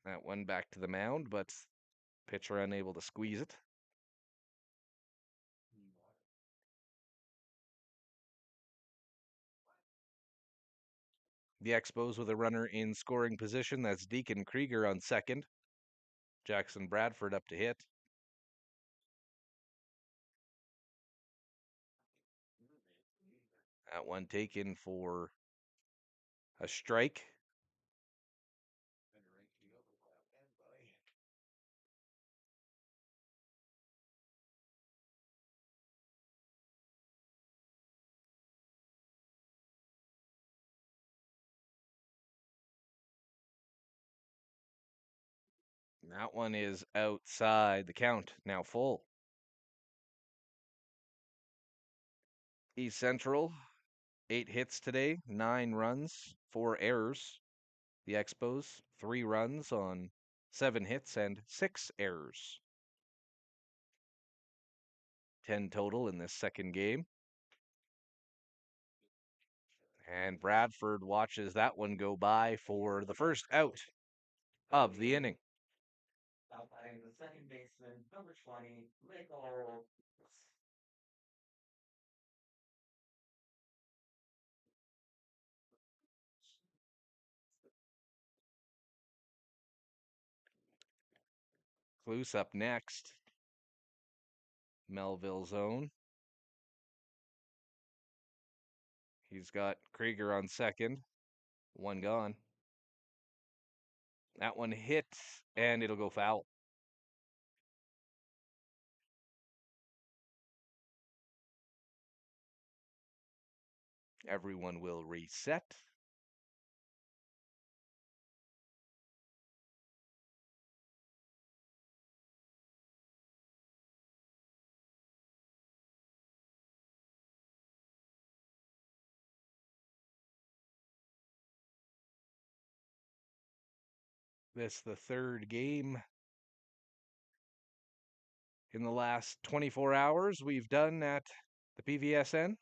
That one back to the mound, but pitcher unable to squeeze it. The Expos with a runner in scoring position. That's Deacon Krieger on second. Jackson Bradford up to hit. That one taken for a strike. That one is outside the count. Now full. East Central, 8 hits today, 9 runs, 4 errors. The Expos, 3 runs on 7 hits and 6 errors. 10 total in this second game. And Bradford watches that one go by for the first out of the inning. Now batting the second baseman, number 20, Michael. Cluse up next. Melville's own. He's got Krieger on second. One gone. That one hit, and it'll go foul. Everyone will reset. This the third game in the last 24 hours we've done at the PVSN.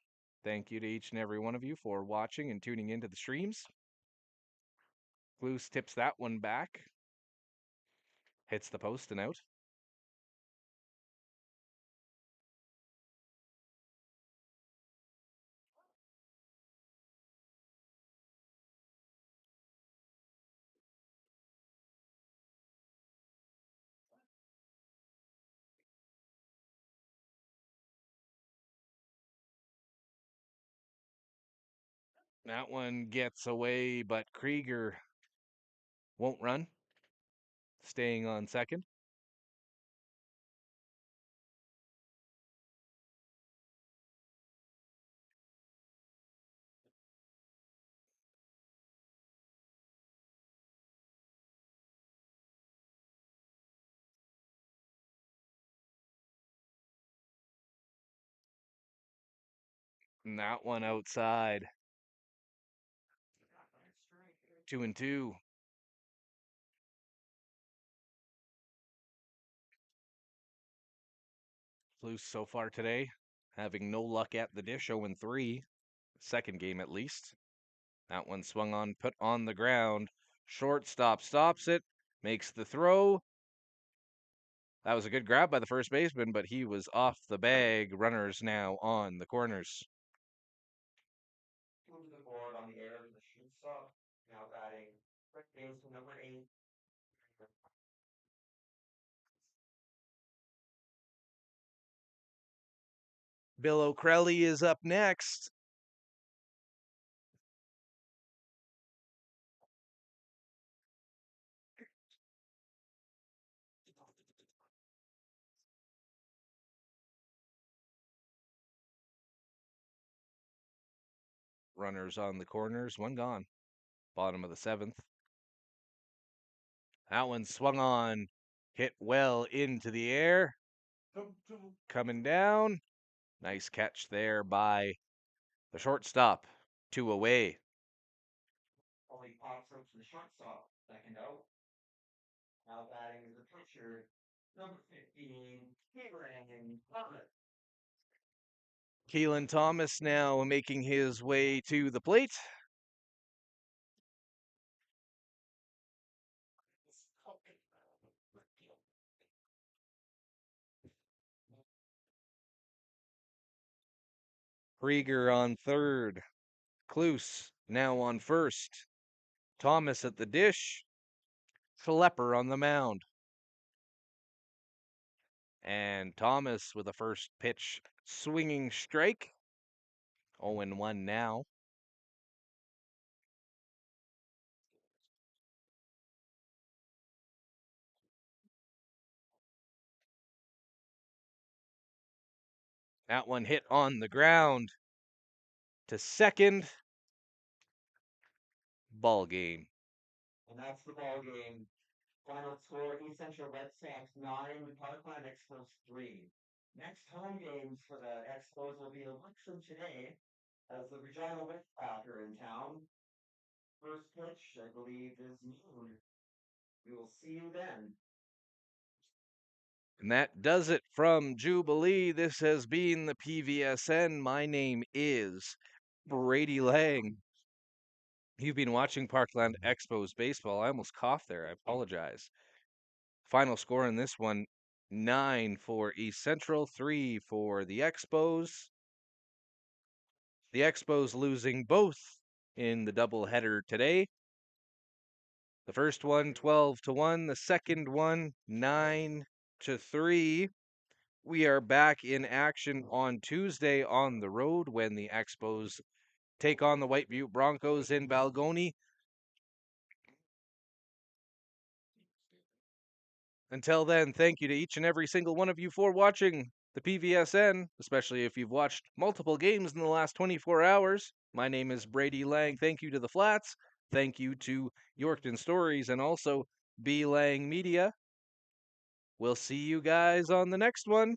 Thank you to each and every one of you for watching and tuning into the streams. Cluse tips that one back. Hits the post and out. That one gets away, but Krieger won't run. Staying on second. And that one outside. 2-2. Cluse so far today, having no luck at the dish, 0-3. Second game at least. That one swung on, put on the ground. Shortstop stops it, makes the throw. That was a good grab by the first baseman, but he was off the bag. Runners now on the corners. Move to the board on the air of the shoot stop. Now batting first baseman, number 8. Bill O'Crelly is up next. Runners on the corners, one gone. Bottom of the seventh. That one swung on, hit well into the air. Coming down. Nice catch there by the shortstop. 2 away. Only pops up to the shortstop, second out. Now batting is the pitcher, number 15, Keelan Thomas. Keelan Thomas now making his way to the plate. Krieger on third. Kluse now on first. Thomas at the dish. Schlepper on the mound. And Thomas with a first pitch swinging strike. 0-1 now. That one hit on the ground to second. Ball game. And that's the ball game. Final score, East Central Red Sox 9, Parkland Expos 3. Next home games for the Expos will be a week from today as the Regina Westpac are in town. First pitch, I believe, is noon. We will see you then. And that does it from Jubilee. This has been the PVSN. My name is Brady Lang. You've been watching Parkland Expos baseball. I almost coughed there. I apologize. Final score in this one 9 for East Central, 3 for the Expos. The Expos losing both in the doubleheader today. The first one 12-1, the second one 9-3. We are back in action on Tuesday on the road when the Expos take on the White Butte Broncos in Balgony. Until then, thank you to each and every single one of you for watching the PVSN, especially if you've watched multiple games in the last 24 hours. My name is Brady Lang. Thank you to the Flats. Thank you to Yorkton Stories and also B Lang Media. We'll see you guys on the next one.